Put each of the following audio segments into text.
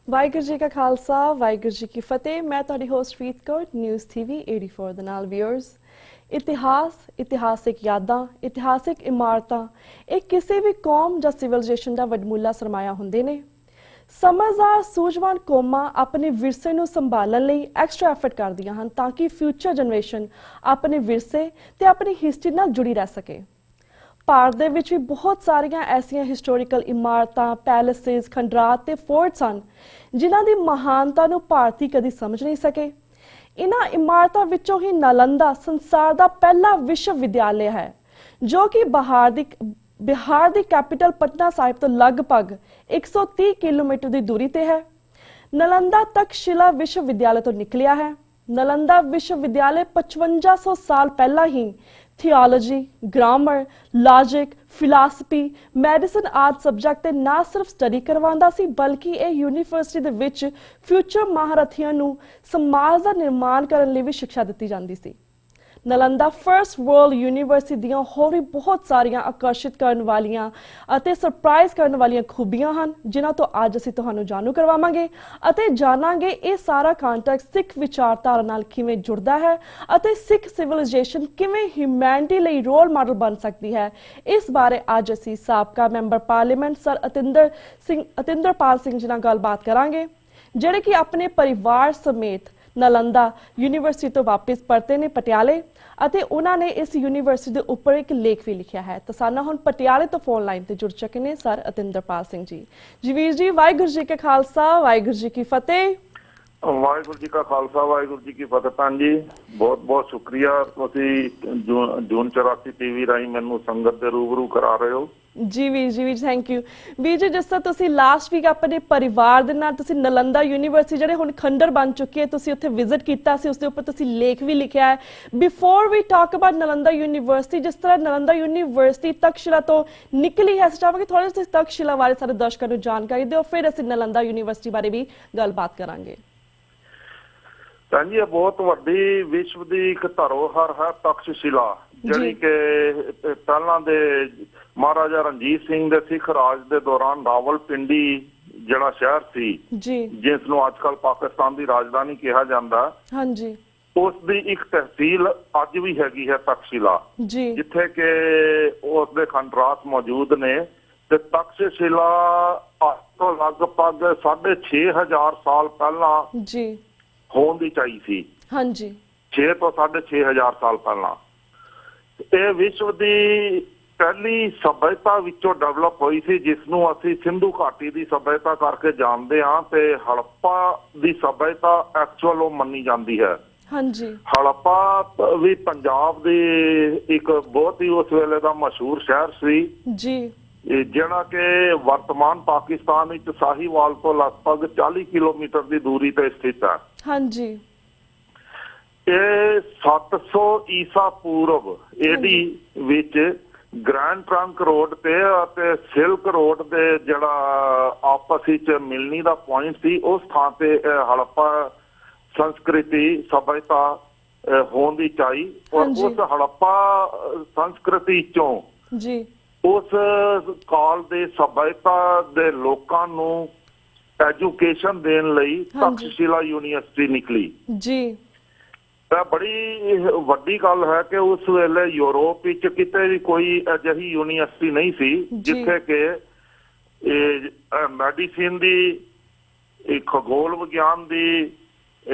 ਵਾਹਿਗੁਰੂ ਜੀ ਕਾ ਖਾਲਸਾ ਵਾਹਿਗੁਰੂ ਜੀ ਕੀ ਫਤਿਹ। मैं ਤੁਹਾਡੀ ਹੋਸਟ ਪ੍ਰੀਤ ਕੌਰ ਨਿਊਜ਼ ਟੀਵੀ 84 ਦੇ ਨਾਲ ਵਿਊਅਰਸ। ਇਤਿਹਾਸ, ਇਤਿਹਾਸਿਕ ਯਾਦਾਂ, ਇਤਿਹਾਸਿਕ ਇਮਾਰਤਾਂ ਇਹ ਕਿਸੇ ਵੀ ਕੌਮ ਜਾਂ ਸਿਵਲਾਈਜੇਸ਼ਨ ਦਾ ਵੱਡਮੁੱਲਾ ਸਰਮਾਇਆ ਹੁੰਦੇ ਨੇ। ਸਮਝਦਾਰ ਸੂਝਵਾਨ ਕੌਮਾਂ ਆਪਣੇ ਵਿਰਸੇ ਨੂੰ ਸੰਭਾਲਣ ਲਈ ਐਕਸਟਰਾ ਐਫਰਟ ਕਰਦੀਆਂ ਹਨ ਤਾਂ ਕਿ ਫਿਊਚਰ ਜਨਰੇਸ਼ਨ ਆਪਣੇ ਵਿਰਸੇ ਤੇ ਆਪਣੀ ਹਿਸਟਰੀ ਨਾਲ ਜੁੜੀ ਰਹਿ ਸਕੇ। ਭਾਰਤ ਦੇ ਵਿੱਚ ਵੀ ਬਹੁਤ ਸਾਰੀਆਂ ਐਸੀਆਂ ਹਿਸਟੋਰੀਕਲ ਇਮਾਰਤਾਂ, ਪੈਲੇਸਿਸ, ਖੰਡਰਾਤ ਤੇ ਫੋਰਟਸ ਹਨ ਜਿਨ੍ਹਾਂ ਦੀ ਮਹਾਨਤਾ ਨੂੰ ਭਾਰਤੀ ਕਦੀ ਸਮਝ ਨਹੀਂ ਸਕੇ। ਇਨ੍ਹਾਂ ਇਮਾਰਤਾਂ ਵਿੱਚੋਂ ਹੀ ਨਾਲੰਦਾ ਸੰਸਾਰ ਦਾ ਪਹਿਲਾ ਵਿਸ਼ਵ ਵਿਦਿਆਲਿਆ ਹੈ ਜੋ ਕਿ ਬਿਹਾਰ ਦੀ ਕੈਪੀਟਲ ਪਟਨਾ ਸਾਹਿਬ ਤੋਂ ਲਗਭਗ 130 ਕਿਲੋਮੀਟਰ ਦੀ ਦੂਰੀ ਤੇ ਹੈ। ਨਾਲੰਦਾ ਤਕਸ਼ਿਲਾ ਵਿਸ਼ਵ ਵਿਦਿਆਲਿਆ ਤੋਂ ਨਿਕਲਿਆ ਹੈ। ਨਾਲੰਦਾ ਵਿਸ਼ਵ ਵਿਦਿਆਲਿਆ 5500 ਸਾਲ ਪਹਿਲਾਂ ਹੀ theology, grammar, logic, philosophy, medicine आदि सब्जैक्ट ते ना सिर्फ स्टडी करवांदा सी बल्कि ये यूनीवर्सिटी दे विच फ्यूचर महारथियां नूं समाज दा निर्माण करन लई भी शिक्षा दित्ती जांदी सी। नालंदा फर्स्ट वर्ल्ड यूनीवर्सिटी दियां होर भी बहुत सारियां आकर्षित करन वालियां अते सरप्राइज करन वालियां खूबियां हन जिन्हां तो अज असीं तुहानूं जाणू करवावांगे अते जाणांगे ये सारा कॉन्टैक्ट सिख विचारधारा नाल किवें जुड़दा है अते सिख सिविलाइजेशन किवें ह्यूमैनिटी लई रोल मॉडल बन सकती है। इस बारे अज असीं साबका member parliament sir अतिंदरपाल Singh ji नाल गलबात करांगे जिहड़े कि अपने परिवार समेत नालंदा यूनीवर्सिटी तो वापस परते ने पटियाले ਅਤੇ ਉਹਨਾਂ ਨੇ ਇਸ ਯੂਨੀਵਰਸਿਟੀ ਦੇ ਉੱਪਰ ਇੱਕ ਲੇਖ ਵੀ ਲਿਖਿਆ ਹੈ। ਤਾਂ ਸਾਨੂੰ ਹੁਣ ਪਟਿਆਲੇ ਤੋਂ ਫੋਨ ਲਾਈਨ ਤੇ ਜੁੜ ਚੁੱਕੇ ਨੇ ਸਰ ਅਤਿੰਦਰਪਾਲ ਸਿੰਘ ਜੀ। ਜੀ ਵੀਰ ਜੀ, ਵਾਹਿਗੁਰੂ ਜੀ ਕਾ ਖਾਲਸਾ ਵਾਹਿਗੁਰੂ ਜੀ ਕੀ ਫਤਿਹ। ਵਾਹਿਗੁਰੂ ਜੀ ਕਾ ਖਾਲਸਾ ਵਾਹਿਗੁਰੂ ਜੀ ਕੀ ਫਤਿਹ। ਭੈਣ ਜੀ ਬਹੁਤ ਬਹੁਤ ਸ਼ੁਕਰੀਆ, ਤੁਸੀਂ ਜੂਨ 84 ਟੀਵੀ ਰਾਹੀਂ ਮੈਨੂੰ ਸੰਗਤ ਦੇ ਰੂਬਰੂ ਕਰਾ ਰਹੇ ਹੋ। ਜੀ ਵੀਰ ਜੀ, ਥੈਂਕ ਯੂ ਵੀਰ ਜੀ। ਜਿਸ ਤਰ੍ਹਾਂ ਤੁਸੀਂ ਲਾਸਟ ਵੀਕ ਆਪਣੇ ਪਰਿਵਾਰ ਦੇ ਨਾਲ ਤੁਸੀਂ ਨਾਲੰਦਾ ਯੂਨੀਵਰਸਿਟੀ ਜਿਹੜੇ ਹੁਣ ਖੰਡਰ ਬਣ ਚੁੱਕੀ ਹੈ ਤੁਸੀਂ ਉੱਥੇ ਵਿਜ਼ਿਟ ਕੀਤਾ ਸੀ, ਉਸ ਦੇ ਉੱਪਰ ਤੁਸੀਂ ਲੇਖ ਵੀ ਲਿਖਿਆ ਹੈ। Before we talk about Nalanda university, ਜਿਸ ਤਰ੍ਹਾਂ ਨਾਲੰਦਾ ਯੂਨੀਵਰਸਿਟੀ ਤਕਸ਼ਿਲਾ ਤੋਂ ਨਿਕਲੀ ਹੈ, ਅਸੀਂ ਚਾਹਾਂਗੇ ਥੋੜਾ ਜਿਹਾ ਤਕਸ਼ਿਲਾ ਬਾਰੇ ਸਾਰੇ ਦਰਸ਼ਕਾਂ ਨੂੰ ਜਾਣਕਾਰੀ ਦਿਓ, ਫਿਰ ਅਸੀਂ ਨਾਲੰਦਾ ਯੂਨੀਵਰਸਿਟੀ ਬਾਰੇ ਵੀ ਗੱਲਬਾਤ ਕਰਾਂਗੇ। ਭੈਣ ਜੀ ਇਹ ਬਹੁਤ ਵੱਡੀ ਵਿਸ਼ਵ ਦੀ ਇੱਕ ਧਰੋਹਰ ਹੈ ਤਕਸ਼ਿਲਾ, ਜਿਹੜੀ ਕਿ ਪਹਿਲਾਂ ਦੇ ਮਹਾਰਾਜਾ ਰਣਜੀਤ ਸਿੰਘ ਦੇ ਸਿੱਖ ਰਾਜ ਦੇ ਦੌਰਾਨ ਰਾਵਲਪਿੰਡੀ ਜਿਹੜਾ ਸ਼ਹਿਰ ਸੀ ਜਿਸ ਨੂੰ ਅੱਜ ਕੱਲ ਪਾਕਿਸਤਾਨ ਦੀ ਰਾਜਧਾਨੀ ਕਿਹਾ ਜਾਂਦਾ, ਹਾਂਜੀ, ਉਸ ਦੀ ਇੱਕ ਤਹਿਸੀਲ ਅੱਜ ਵੀ ਹੈਗੀ ਹੈ ਤਕਸ਼ਿਲਾ, ਜਿੱਥੇ ਕਿ ਉਸ ਦੇ ਖੰਡਰਾਤ ਮੌਜੂਦ ਨੇ। ਤੇ ਤਕਸ਼ਿਲਾ ਅੱਜ ਤੋਂ ਲਗਭਗ 6500 ਸਾਲ ਪਹਿਲਾਂ ਹੋਣ ਦੀ ਚਾਹੀ ਸੀ। ਹਾਂਜੀ, 6 ਤੋਂ 6500 ਸਾਲ ਪਹਿਲਾਂ ਇਹ ਵਿਸ਼ਵ ਦੀ ਪਹਿਲੀ ਸਭਿਅਤਾ ਵਿੱਚੋਂ ਡਿਵੈਲਪ ਹੋਈ ਸੀ, ਜਿਸ ਨੂੰ ਅਸੀਂ ਸਿੰਧੂ ਘਾਟੀ ਦੀ ਸਭਿਅਤਾ ਕਰਕੇ ਜਾਣਦੇ ਹਾਂ ਤੇ ਹੜੱਪਾ ਦੀ ਸਭਿਅਤਾ ਐਕਚੁਅਲ ਉਹ ਮੰਨੀ ਜਾਂਦੀ ਹੈ। ਹਾਂਜੀ, ਹੜੱਪਾ ਵੀ ਪੰਜਾਬ ਦੀ ਇੱਕ ਬਹੁਤ ਹੀ ਉਸ ਵੇਲੇ ਦਾ ਮਸ਼ਹੂਰ ਸ਼ਹਿਰ ਸੀ ਜੀ, ਜਿਹੜਾ ਕਿ ਵਰਤਮਾਨ ਪਾਕਿਸਤਾਨ ਵਿੱਚ ਸਾਹੀਵਾਲ ਤੋਂ ਲਗਭਗ 40 ਕਿਲੋਮੀਟਰ ਦੀ ਦੂਰੀ ਤੇ ਸਥਿਤ ਹੈ। ਹਾਂਜੀ, ਇਹ 700 ਈਸਾ ਪੂਰਵ ਏਡੀ ਵਿੱਚ ਗ੍ਰੈਂਡ ਟਰੰਕ ਰੋਡ ਤੇ ਅਤੇ ਸਿਲਕ ਰੋਡ ਦੇ ਜਿਹੜਾ ਆਪਸ ਵਿੱਚ ਮਿਲਣੀ ਦਾ ਪੁਆਇੰਟ ਸੀ, ਉਸ ਥਾਂ ਤੇ ਹੜੱਪਾ ਸੰਸਕ੍ਰਿਤੀ ਸਭਿਅਤਾ ਹੋਣ ਦੀ ਚਾਹੀ। ਔਰ ਉਸ ਹੜੱਪਾ ਸੰਸਕ੍ਰਿਤੀ ਚੋਂ ਉਸ ਕਾਲ ਦੇ ਸਭਿਅਤਾ ਦੇ ਲੋਕਾਂ ਨੂੰ ਐਜੂਕੇਸ਼ਨ ਦੇਣ ਲਈ ਤਕਸ਼ਿਲਾ ਯੂਨੀਵਰਸਿਟੀ ਨਿਕਲੀ ਜੀ। ਇਹ ਬੜੀ ਵੱਡੀ ਗੱਲ ਹੈ ਕਿ ਉਸ ਵੇਲੇ ਯੂਰਪ ਵਿੱਚ ਕਿਤੇ ਵੀ ਕੋਈ ਅਜਿਹੀ ਯੂਨੀਵਰਸਿਟੀ ਨਹੀਂ ਸੀ ਜਿੱਥੇ ਕਿ ਮੈਡੀਸਿਨ ਦੀ, ਖਗੋਲ ਵਿਗਿਆਨ ਦੀ,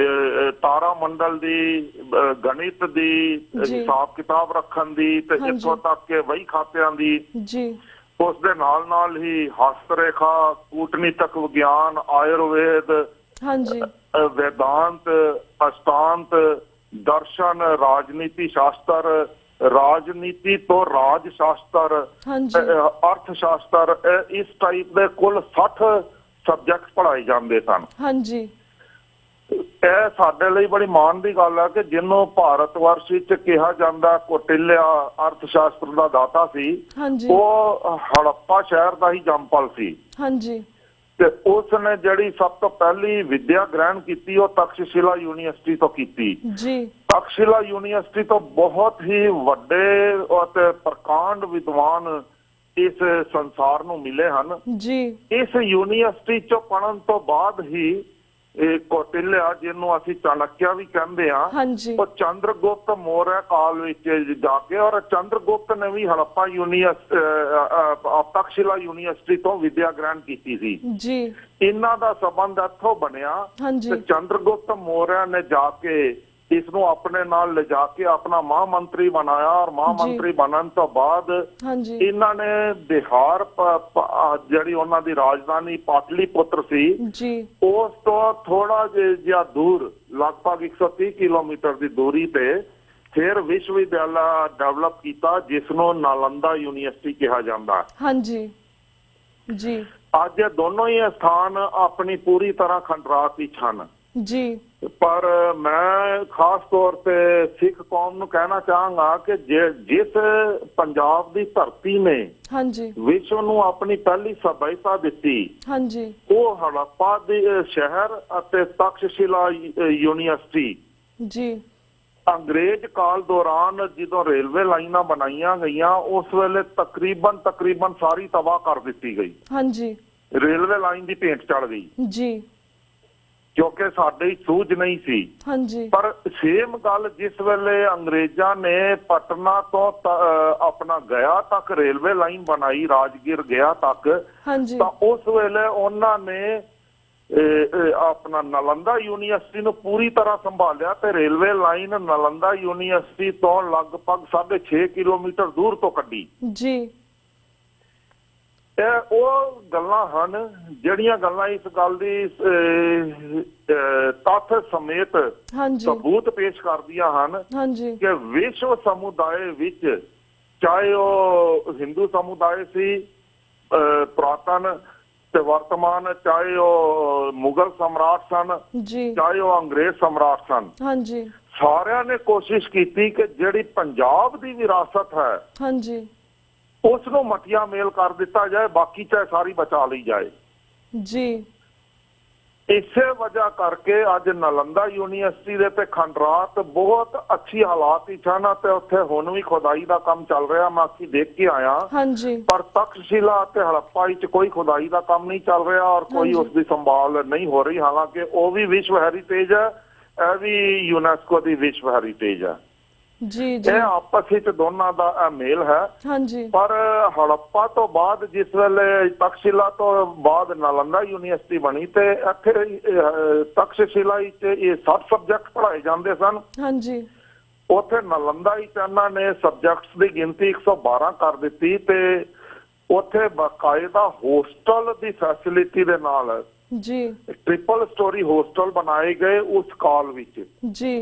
ਤਾਰਾ ਮੰਡਲ ਦੀ, ਗਣਿਤ ਦੀ, ਹਿਸਾਬ ਕਿਤਾਬ ਰੱਖਣ ਦੀ ਤੇ ਇੱਥੋਂ ਤੱਕ ਕਿ ਵਹੀ ਖਾਤਿਆਂ ਦੀ, ਉਸ ਦੇ ਨਾਲ ਨਾਲ ਹੀ ਹਸਤ ਰੇਖਾ, ਕੂਟਨੀਤਕ ਵਿਗਿਆਨ, ਆਯੁਰਵੇਦ, वेदांत, अष्टांत, दर्शन, राजनीति शास्त्र, राजनीति तो राज शास्त्र, अर्थ शास्त्र, इस टाइप के कुल 60 सब्जैक्ट पढ़ाए जाते सन। ਇਹ ਸਾਡੇ ਲਈ ਬੜੀ ਮਾਣ ਦੀ ਗੱਲ ਹੈ ਕਿ ਜਿਹਨੂੰ ਭਾਰਤ ਵਰਸ਼ ਵਿੱਚ ਕਿਹਾ ਜਾਂਦਾ ਕੋਟਿਲਿਆ ਅਰਥ ਸ਼ਾਸਤਰ ਦਾ ਦਾਤਾ ਸੀ, ਉਹ ਹੜੱਪਾ ਸ਼ਹਿਰ ਦਾ ਹੀ ਜੰਮਪਲ ਸੀ। ਤੇ ਉਸ ਨੇ ਜਿਹੜੀ ਸਭ ਤੋਂ ਪਹਿਲੀ ਵਿਦਿਆ ਗ੍ਰਹਿਣ ਕੀਤੀ ਉਹ ਤਕਸ਼ਿਲਾ ਯੂਨੀਵਰਸਿਟੀ ਤੋਂ ਕੀਤੀ। ਤਕਸ਼ਿਲਾ ਯੂਨੀਵਰਸਿਟੀ ਤੋਂ ਬਹੁਤ ਹੀ ਵੱਡੇ ਅਤੇ ਪ੍ਰਕਾਂਡ ਵਿਦਵਾਨ ਇਸ ਸੰਸਾਰ ਨੂੰ ਮਿਲੇ ਹਨ। ਜੀ ਇਸ ਯੂਨੀਵਰਸਿਟੀ ਚੋਂ ਪੜ੍ਹਨ ਤੋਂ ਬਾਅਦ ਹੀ ਇਹ ਕੌਟਿਲਿਆ, ਜਿਹਨੂੰ ਅਸੀਂ ਚਾਣਕਿਆ ਵੀ ਕਹਿੰਦੇ ਆ, ਹਾਂਜੀ ਉਹ ਚੰਦਰਗੁਪਤ ਮੌਰਿਆ ਕਾਲ ਵਿੱਚ ਜਾ ਕੇ, ਔਰ ਚੰਦਰਗੁਪਤ ਨੇ ਵੀ ਹੜੱਪਾ ਤਕਸ਼ਿਲਾ ਯੂਨੀਵਰਸਿਟੀ ਤੋਂ ਵਿਦਿਆ ਗ੍ਰਹਿਣ ਕੀਤੀ ਸੀ। ਜੀ ਇਹਨਾਂ ਦਾ ਸੰਬੰਧ ਇੱਥੋਂ ਬਣਿਆ ਹਾਂਜੀ ਤੇ ਚੰਦਰਗੁਪਤ ਮੌਰਿਆ ਨੇ ਜਾ ਕੇ ਇਸ ਨੂੰ ਆਪਣੇ ਨਾਲ ਲਿਜਾ ਕੇ ਆਪਣਾ ਮਹਾਂਮੰਤਰੀ ਬਣਾਇਆ, ਔਰ ਮਹਾਂਮੰਤਰੀ ਬਣਨ ਤੋਂ ਬਾਅਦ ਹਾਂਜੀ ਇਹਨਾਂ ਨੇ ਬਿਹਾਰ ਜਿਹੜੀ ਉਹਨਾਂ ਦੀ ਰਾਜਧਾਨੀ ਪਾਟਲੀਪੁੱਤਰ ਸੀ, ਜੀ ਉਸ ਤੋਂ ਥੋੜਾ ਜਿਹਾ ਦੂਰ ਲਗਭਗ 130 ਕਿਲੋਮੀਟਰ ਦੀ ਦੂਰੀ ਤੇ ਫਿਰ ਵਿਸ਼ਵ ਵਿਦਿਆਲਾ ਡਿਵੈਲਪ ਕੀਤਾ, ਜਿਸ ਨੂੰ ਨਾਲੰਦਾ ਯੂਨੀਵਰਸਿਟੀ ਕਿਹਾ ਜਾਂਦਾ। ਹਾਂਜੀ ਜੀ ਅੱਜ ਇਹ ਦੋਨੋਂ ਹੀ ਸਥਾਨ ਆਪਣੀ ਪੂਰੀ ਤਰ੍ਹਾਂ ਖੰਡਰਾਤ ਵਿੱਚ ਹਨ। ਜੀ ਪਰ ਮੈਂ ਖਾਸ ਤੌਰ ਤੇ ਸਿੱਖ ਕੌਮ ਨੂੰ ਕਹਿਣਾ ਚਾਹਾਂਗਾ ਕਿ ਜਿਸ ਪੰਜਾਬ ਦੀ ਧਰਤੀ ਨੇ ਹਾਂਜੀ ਵਿਸ਼ਵ ਨੂੰ ਆਪਣੀ ਪਹਿਲੀ ਸਭਿਅਤਾ ਦਿੱਤੀ, ਹਾਂਜੀ ਉਹ ਹੜੱਪਾ ਦੇ ਸ਼ਹਿਰ ਅਤੇ ਤਕਸ਼ਸ਼ਿਲਾ ਯੂਨੀਵਰਸਿਟੀ ਜੀ ਅੰਗਰੇਜ਼ ਕਾਲ ਦੌਰਾਨ ਜਦੋਂ ਰੇਲਵੇ ਲਾਈਨਾਂ ਬਣਾਈਆਂ ਗਈਆਂ, ਉਸ ਵੇਲੇ ਤਕਰੀਬਨ ਸਾਰੀ ਤਬਾਹ ਕਰ ਦਿੱਤੀ ਗਈ। ਹਾਂਜੀ ਰੇਲਵੇ ਲਾਈਨ ਦੀ ਭੇਂਟ ਚੜ ਗਈ ਜੀ ਕਿਉਂਕਿ ਸਾਡੇ ਸੂਝ ਨਹੀਂ ਸੀ। ਹਾਂਜੀ ਪਰ ਸੇਮ ਗੱਲ ਜਿਸ ਵੇਲੇ ਅੰਗਰੇਜ਼ਾਂ ਨੇ ਪਟਨਾ ਤੋਂ ਆਪਣਾ ਗਿਆ ਤੱਕ ਰੇਲਵੇ ਲਾਈਨ ਬਣਾਈ, ਰਾਜਗੀਰ ਗਿਆ ਤੱਕ, ਹਾਂਜੀ ਤਾਂ ਉਸ ਵੇਲੇ ਉਹਨਾਂ ਨੇ ਆਪਣਾ ਨਾਲੰਦਾ ਯੂਨੀਵਰਸਿਟੀ ਨੂੰ ਪੂਰੀ ਤਰ੍ਹਾਂ ਸੰਭਾਲਿਆ ਤੇ ਰੇਲਵੇ ਲਾਈਨ ਨਾਲੰਦਾ ਯੂਨੀਵਰਸਿਟੀ ਤੋਂ ਲਗਭਗ 6.5 ਕਿਲੋਮੀਟਰ ਦੂਰ ਤੋਂ ਕੱਢੀ। ਜੀ ਇਹ ਉਹ ਗੱਲਾਂ ਹਨ ਜਿਹੜੀਆਂ ਗੱਲਾਂ ਇਸ ਗੱਲ ਦੀ ਤੱਥ ਸਮੇਤ ਹਾਂਜੀ ਸਬੂਤ ਪੇਸ਼ ਕਰਦੀਆਂ ਹਨ ਹਾਂਜੀ ਕਿ ਵਿਸ਼ਵ ਸਮੁਦਾਇ ਵਿੱਚ, ਚਾਹੇ ਉਹ ਹਿੰਦੂ ਸਮੁਦਾਇ ਸੀ ਪੁਰਾਤਨ ਤੇ ਵਰਤਮਾਨ, ਚਾਹੇ ਉਹ ਮੁਗਲ ਸਮਰਾਟ ਸਨ, ਜੀ ਚਾਹੇ ਉਹ ਅੰਗਰੇਜ਼ ਸਮਰਾਟ ਸਨ, ਹਾਂਜੀ ਸਾਰਿਆਂ ਨੇ ਕੋਸ਼ਿਸ਼ ਕੀਤੀ ਕਿ ਜਿਹੜੀ ਪੰਜਾਬ ਦੀ ਵਿਰਾਸਤ ਹੈ ਹਾਂਜੀ ਉਸ ਨੂੰ ਮਟੀਆ ਮੇਲ ਕਰ ਦਿੱਤਾ ਜਾਏ, ਬਾਕੀ ਚਾਹੇ ਸਾਰੀ ਬਚਾ ਲਈ ਜਾਏ। ਜੀ ਇਸੇ ਵਜ੍ਹਾ ਕਰਕੇ ਅੱਜ ਨਾਲੰਦਾ ਯੂਨੀਵਰਸਿਟੀ ਦੇ ਤੇ ਖੰਡਰਾਤ ਬਹੁਤ ਅੱਛੀ ਹਾਲਾਤ ਵਿੱਚ ਹਨ ਤੇ ਉੱਥੇ ਹੁਣ ਵੀ ਖੁਦਾਈ ਦਾ ਕੰਮ ਚੱਲ ਰਿਹਾ। ਮੈਂ ਅਸੀਂ ਦੇਖ ਕੇ ਆਇਆ। ਹਾਂਜੀ ਪਰ ਤਕਸ਼ਿਲਾ ਤੇ ਹੜੱਪਾ ਵਿੱਚ ਕੋਈ ਖੁਦਾਈ ਦਾ ਕੰਮ ਨਹੀਂ ਚੱਲ ਰਿਹਾ ਔਰ ਕੋਈ ਉਸ ਦੀ ਸੰਭਾਲ ਨਹੀਂ ਹੋ ਰਹੀ, ਹਾਲਾਂਕਿ ਉਹ ਵੀ ਵਿਸ਼ਵ ਹੈਰੀਟੇਜ ਹੈ, ਇਹ ਵੀ ਯੂਨੈਸਕੋ ਦੀ ਵਿਸ਼ਵ ਹੈਰੀਟੇਜ ਹੈ। ਜੀ ਜੀ ਇਹ ਆਪਸ ਵਿੱਚ ਦੋਨਾਂ ਦਾ ਇਹ ਮੇਲ ਹੈ। ਹਾਂਜੀ ਪਰ ਹੜੱਪਾ ਤੋਂ ਬਾਅਦ ਜਿਸ ਵੇਲੇ ਤਕਸ਼ਿਲਾ ਤੋਂ ਬਾਅਦ ਨਾਲੰਦਾ ਯੂਨੀਵਰਸਿਟੀ ਬਣੀ ਤੇ ਇੱਥੇ ਤਕਸ਼ਿਲਾ ਵਿੱਚ ਇਹ 60 ਸਬਜੈਕਟ ਪੜ੍ਹਾਏ ਜਾਂਦੇ ਸਨ। ਹਾਂਜੀ ਉੱਥੇ ਨਾਲੰਦਾ ਵਿੱਚ ਇਹਨਾਂ ਨੇ ਸਬਜੈਕਟਸ ਦੀ ਗਿਣਤੀ 112 ਕਰ ਦਿੱਤੀ ਤੇ ਉੱਥੇ ਬਾਕਾਇਦਾ ਹੋਸਟਲ ਦੀ ਫੈਸਿਲਿਟੀ ਦੇ ਨਾਲ ਜੀ ਟ੍ਰਿਪਲ ਸਟੋਰੀ ਹੋਸਟਲ ਬਣਾਏ ਗਏ ਉਸ ਕਾਲ ਵਿੱਚ। ਜੀ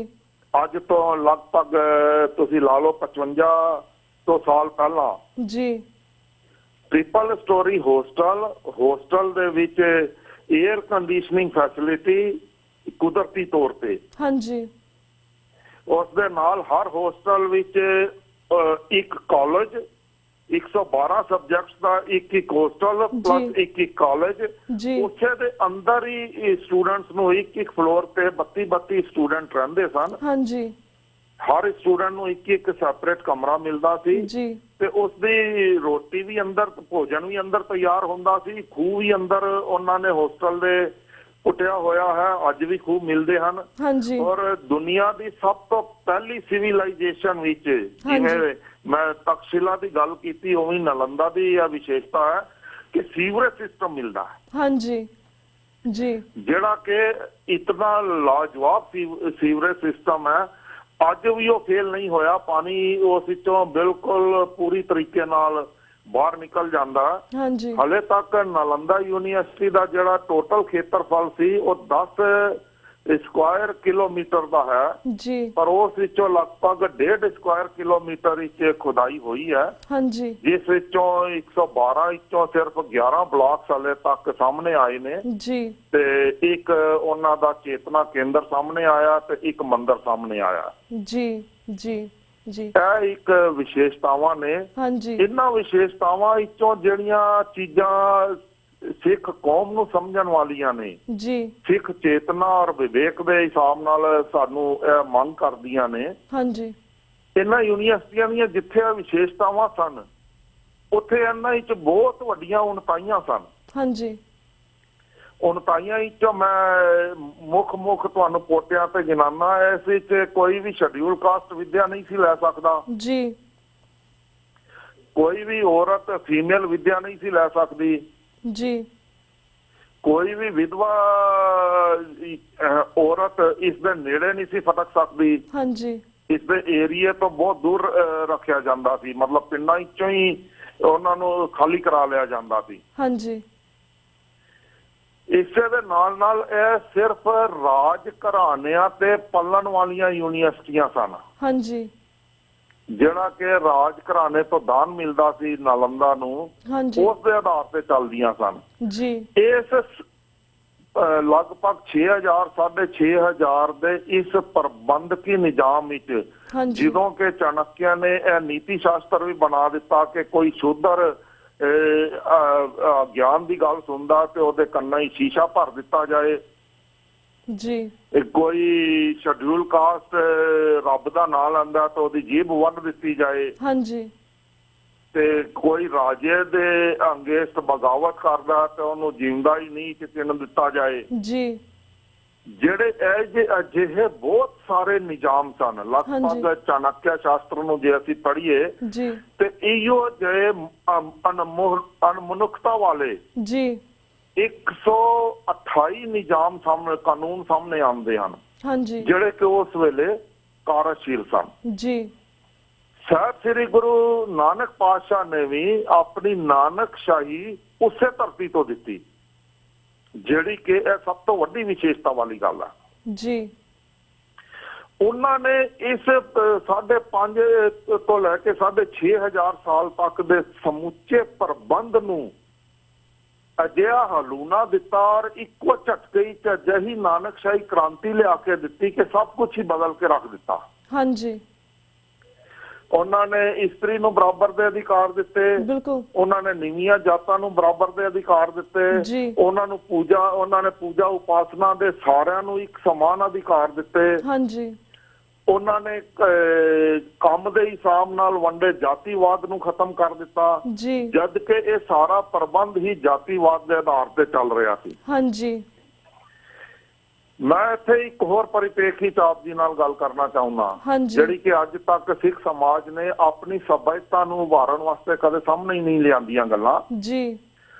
ਅੱਜ ਤੋਂ ਲਗਭਗ ਤੁਸੀਂ ਲਾ ਲਓ 55 ਸਾਲ ਪਹਿਲਾਂ ਜੀ ਟ੍ਰਿਪਲ ਸਟੋਰੀ ਹੋਸਟਲ ਦੇ ਵਿੱਚ 에ਅਰ ਕੰਡੀਸ਼ਨਿੰਗ ਫੈਸਿਲਿਟੀ ਕੁਦਰਤੀ ਤੌਰ ਤੇ, ਹਾਂਜੀ ਉਸ ਦੇ ਨਾਲ ਹਰ ਹੋਸਟਲ ਵਿੱਚ ਇੱਕ ਕਾਲਜ, 112 ਸਬਜੈਕਟਸ ਦਾ ਇੱਕ ਹੋਸਟਲ ਪਲੱਸ ਇੱਕ ਕਾਲਜ। ਜੀ ਉੱਥੇ ਦੇ ਅੰਦਰ ਹੀ ਸਟੂਡੈਂਟਸ ਨੂੰ ਇੱਕ ਫਲੋਰ ਤੇ 32 ਸਟੂਡੈਂਟ ਰਹਿੰਦੇ ਸਨ। ਹਾਂਜੀ ਹਰ ਸਟੂਡੈਂਟ ਨੂੰ ਇੱਕ ਸੈਪਰੇਟ ਕਮਰਾ ਮਿਲਦਾ ਸੀ ਜੀ ਤੇ ਉਸ ਦੀ ਰੋਟੀ ਵੀ ਅੰਦਰ, ਭੋਜਨ ਵੀ ਅੰਦਰ ਤਿਆਰ ਹੁੰਦਾ ਸੀ। ਖੂਹ ਵੀ ਅੰਦਰ ਉਹਨਾਂ ਨੇ ਹੋਸਟਲ ਦੇ ਪੁੱਟਿਆ ਹੋਇਆ ਹੈ, ਅੱਜ ਵੀ ਖੂਹ ਮਿਲਦੇ ਹਨ। ਹਾਂਜੀ ਔਰ ਦੁਨੀਆ ਦੀ ਸਭ ਤੋਂ ਪਹਿਲੀ ਸਿਵਲਾਈਜੇਸ਼ਨ ਵਿੱਚ, ਜਿਵੇਂ ਮੈਂ ਤਕਸ਼ਿਲਾ ਦੀ ਗੱਲ ਕੀਤੀ, ਉਵੇਂ ਨਾਲੰਦਾ ਦੀ ਇਹ ਵਿਸ਼ੇਸ਼ਤਾ ਹੈ ਕਿ ਸੀਵਰੇਜ ਸਿਸਟਮ ਮਿਲਦਾ ਹੈ। ਹਾਂਜੀ ਜੀ ਜਿਹੜਾ ਕਿ ਇਤਨਾ ਲਾਜਵਾਬ ਸੀਵਰੇਜ ਸਿਸਟਮ ਹੈ, ਅੱਜ ਵੀ ਉਹ ਫੇਲ ਨਹੀਂ ਹੋਇਆ। ਪਾਣੀ ਉਸ ਵਿੱਚੋਂ ਬਿਲਕੁਲ ਪੂਰੀ ਤਰੀਕੇ ਨਾਲ ਬਾਹਰ ਨਿਕਲ ਜਾਂਦਾ। ਹਾਂਜੀ ਹਲੇ ਤੱਕ ਨਾਲੰਦਾ ਯੂਨੀਵਰਸਿਟੀ ਦਾ ਜਿਹੜਾ ਟੋਟਲ ਖੇਤਰਫਲ ਸੀ ਉਹ 10 ਸਕੁਆਇਰ ਕਿਲੋਮੀਟਰ ਦਾ ਹੈ, ਜੀ ਪਰ ਉਸ ਵਿੱਚੋਂ ਲਗਭਗ 1.5 ਸਕੁਆਇਰ ਕਿਲੋਮੀਟਰ ਵਿੱਚ ਖੁਦਾਈ ਹੋਈ ਹੈ, ਹਾਂਜੀ ਜਿਸ ਵਿੱਚੋਂ 112 ਵਿੱਚੋਂ ਸਿਰਫ 11 ਬਲਾਕਸ ਹਲੇ ਤੱਕ ਸਾਹਮਣੇ ਆਏ ਨੇ ਜੀ ਤੇ ਇੱਕ ਉਹਨਾਂ ਦਾ ਚੇਤਨਾ ਕੇਂਦਰ ਸਾਹਮਣੇ ਆਇਆ ਤੇ ਇੱਕ ਮੰਦਿਰ ਸਾਹਮਣੇ ਆਇਆ। ਜੀ ਜੀ ਜੀ ਇਹ ਇੱਕ ਵਿਸ਼ੇਸ਼ਤਾਵਾਂ ਨੇ। ਹਾਂਜੀ ਇਹਨਾਂ ਵਿਸ਼ੇਸ਼ਤਾਵਾਂ ਵਿੱਚੋਂ ਜਿਹੜੀਆਂ ਚੀਜ਼ਾਂ ਸਿੱਖ ਕੌਮ ਨੂੰ ਸਮਝਣ ਵਾਲੀਆਂ ਨੇ, ਜੀ ਸਿੱਖ ਚੇਤਨਾ ਔਰ ਵਿਵੇਕ ਦੇ ਹਿਸਾਬ ਨਾਲ ਸਾਨੂੰ ਇਹ ਮੰਗ ਕਰਦੀਆਂ ਨੇ, ਹਾਂਜੀ ਇਹਨਾਂ ਯੂਨੀਵਰਸਿਟੀਆਂ ਦੀਆਂ ਜਿੱਥੇ ਵਿਸ਼ੇਸ਼ਤਾਵਾਂ ਸਨ ਉੱਥੇ ਇਹਨਾਂ ਵਿੱਚ ਬਹੁਤ ਵੱਡੀਆਂ ਉਣਤਾਈਆਂ ਸਨ। ਹਾਂਜੀ। ਉਣਤਾਈਆਂ ਵਿੱਚੋਂ ਮੈਂ ਮੁੱਖ ਤੁਹਾਨੂੰ ਪੋਟਿਆਂ ਤੇ ਗਿਣਾਨਾ। ਇਸ ਵਿੱਚ ਕੋਈ ਵੀ ਸ਼ਡਿਊਲ ਕਾਸਟ ਵਿਦਿਆ ਨਹੀਂ ਸੀ ਲੈ ਸਕਦਾ ਜੀ। ਕੋਈ ਵੀ ਔਰਤ ਫੀਮੇਲ ਵਿਦਿਆ ਨਹੀਂ ਸੀ ਲੈ ਸਕਦੀ ਜੀ। ਕੋਈ ਵੀ ਵਿਧਵਾ ਔਰਤ ਇਸ ਦੇ ਨੇੜੇ ਨਹੀਂ ਸੀ ਫਟਕ ਸਕਦੀ। ਹਾਂਜੀ। ਇਸ ਦੇ ਏਰੀਏ ਤੋਂ ਬਹੁਤ ਦੂਰ ਰੱਖਿਆ ਜਾਂਦਾ ਸੀ, ਮਤਲਬ ਪਿੰਡਾਂ ਵਿੱਚੋਂ ਹੀ ਉਹਨਾਂ ਨੂੰ ਖਾਲੀ ਕਰਾ ਲਿਆ ਜਾਂਦਾ ਸੀ। ਹਾਂਜੀ। ਇਸੇ ਦੇ ਨਾਲ ਨਾਲ ਇਹ ਸਿਰਫ ਰਾਜ ਘਰਾਣਿਆਂ ਤੇ ਪਲਣ ਵਾਲੀਆਂ ਯੂਨੀਵਰਸਿਟੀਆਂ ਸਨ। ਹਾਂਜੀ। ਜਿਹੜਾ ਕਿ ਰਾਜ ਘਰਾਣੇ ਤੋਂ ਦਾਨ ਮਿਲਦਾ ਸੀ ਨਾਲੰਦਾ ਨੂੰ, ਉਸ ਦੇ ਆਧਾਰ ਤੇ ਚੱਲਦੀਆਂ ਸਨ ਜੀ। ਇਸ ਲਗਭਗ 6000 6500 ਦੇ ਇਸ ਪ੍ਰਬੰਧਕੀ ਨਿਜ਼ਾਮ ਵਿੱਚ ਜਦੋਂ ਕਿ ਚਾਣਕਿਆ ਨੇ ਇਹ ਨੀਤੀ ਸ਼ਾਸਤਰ ਵੀ ਬਣਾ ਦਿੱਤਾ ਕਿ ਕੋਈ ਸ਼ੂਦਰ ਗਿਆਨ ਦੀ ਗੱਲ ਸੁਣਦਾ ਤੇ ਉਹਦੇ ਕੰਨਾਂ ਹੀ ਸ਼ੀਸ਼ਾ ਭਰ ਦਿੱਤਾ ਜਾਏ ਜੀ। ਕੋਈ ਸ਼ਡਿਊਲ ਕਾਸਟ ਰੱਬ ਦਾ ਨਾਂ ਲੈਂਦਾ ਤਾਂ ਉਹਦੀ ਜੀਭ ਵੱਢ ਦਿੱਤੀ ਜਾਏ। ਹਾਂਜੀ। ਤੇ ਕੋਈ ਰਾਜੇ ਦੇ ਅੰਗੇਸਟ ਬਗਾਵਤ ਕਰਦਾ ਤੇ ਉਹਨੂੰ ਜਿੰਦਾ ਹੀ ਨਹੀਂ ਕਿ ਚਿਣ ਦਿੱਤਾ ਜਾਏ ਜੀ। ਜਿਹੜੇ ਅਜਿਹੇ ਬਹੁਤ ਸਾਰੇ ਨਿਜ਼ਾਮ ਸਨ ਲਗਭਗ ਚਾਣਕਿਆ ਸ਼ਾਸਤਰ ਨੂੰ ਜੇ ਅਸੀਂ ਪੜ੍ਹੀਏ ਤੇ ਇਹੋ ਜਿਹੇ ਅਣਮਨੁੱਖਤਾ ਵਾਲੇ ਜੀ 128 ਨਿਜ਼ਾਮ ਸਾਹਮਣੇ ਕਾਨੂੰਨ ਸਾਹਮਣੇ ਆਉਂਦੇ ਹਨ ਜਿਹੜੇ ਕਿ ਉਸ ਵੇਲੇ ਕਾਰਜਸ਼ੀਲ ਸਨ ਜੀ। ਸਾਹਿਬ ਸ੍ਰੀ ਗੁਰੂ ਨਾਨਕ ਪਾਤਸ਼ਾਹ ਨੇ ਵੀ ਆਪਣੀ ਨਾਨਕਸ਼ਾਹੀ ਉਸੇ ਧਰਤੀ ਤੋਂ ਦਿੱਤੀ, ਜਿਹੜੀ ਕਿ ਇਹ ਸਭ ਤੋਂ ਵੱਡੀ ਵਿਸ਼ੇਸ਼ਤਾ ਵਾਲੀ ਗੱਲ ਹੈ ਜੀ। ਉਹਨਾਂ ਨੇ ਇਸ 5.5 ਤੋਂ ਲੈ ਕੇ 6,500 ਸਾਲ ਤੱਕ ਦੇ ਸਮੁੱਚੇ ਪ੍ਰਬੰਧ ਨੂੰ ਅਜਿਹਾ ਹਲੂਣਾ ਦਿੱਤਾ ਔਰ ਇੱਕੋ ਝਟਕੇ ਚ ਅਜਿਹੀ ਨਾਨਕਸ਼ਾਹੀ ਕ੍ਰਾਂਤੀ ਲਿਆ ਕੇ ਦਿੱਤੀ ਕਿ ਸਭ ਕੁਝ ਹੀ ਬਦਲ ਕੇ ਰੱਖ ਦਿੱਤਾ। ਹਾਂਜੀ। ਉਹਨਾਂ ਨੇ ਇਸਤਰੀ ਨੂੰ ਬਰਾਬਰ ਦੇ ਅਧਿਕਾਰ ਦਿੱਤੇ, ਉਹਨਾਂ ਨੇ ਨੀਵੀਆਂ ਜਾਤਾਂ ਨੂੰ ਬਰਾਬਰ ਦੇ ਅਧਿਕਾਰ ਦਿੱਤੇ, ਉਹਨਾਂ ਨੇ ਪੂਜਾ ਉਪਾਸਨਾ ਦੇ ਸਾਰਿਆਂ ਨੂੰ ਇੱਕ ਸਮਾਨ ਅਧਿਕਾਰ ਦਿੱਤੇ। ਹਾਂਜੀ। ਉਹਨਾਂ ਨੇ ਕੰਮ ਦੇ ਹਿਸਾਬ ਨਾਲ ਵੰਡੇ ਜਾਤੀਵਾਦ ਨੂੰ ਖਤਮ ਕਰ ਦਿੱਤਾ ਜਦ ਕਿ ਇਹ ਸਾਰਾ ਪ੍ਰਬੰਧ ਹੀ ਜਾਤੀਵਾਦ ਦੇ ਆਧਾਰ ਤੇ ਚੱਲ ਰਿਹਾ ਸੀ। ਹਾਂਜੀ। ਮੈਂ ਇੱਥੇ ਇੱਕ ਹੋਰ ਪਰਿਪੇਖੀ ਚ ਆਪ ਜੀ ਨਾਲ ਗੱਲ ਕਰਨਾ ਚਾਹੁੰਦਾ, ਜਿਹੜੀ ਕਿ ਅੱਜ ਤੱਕ ਸਿੱਖ ਸਮਾਜ ਨੇ ਆਪਣੀ ਸਭਿਅਤਾ ਨੂੰ ਉਭਾਰਨ ਵਾਸਤੇ ਕਦੇ ਸਾਹਮਣੇ ਹੀ ਨਹੀਂ ਲਿਆਂਦੀਆਂ ਗੱਲਾਂ ਜੀ।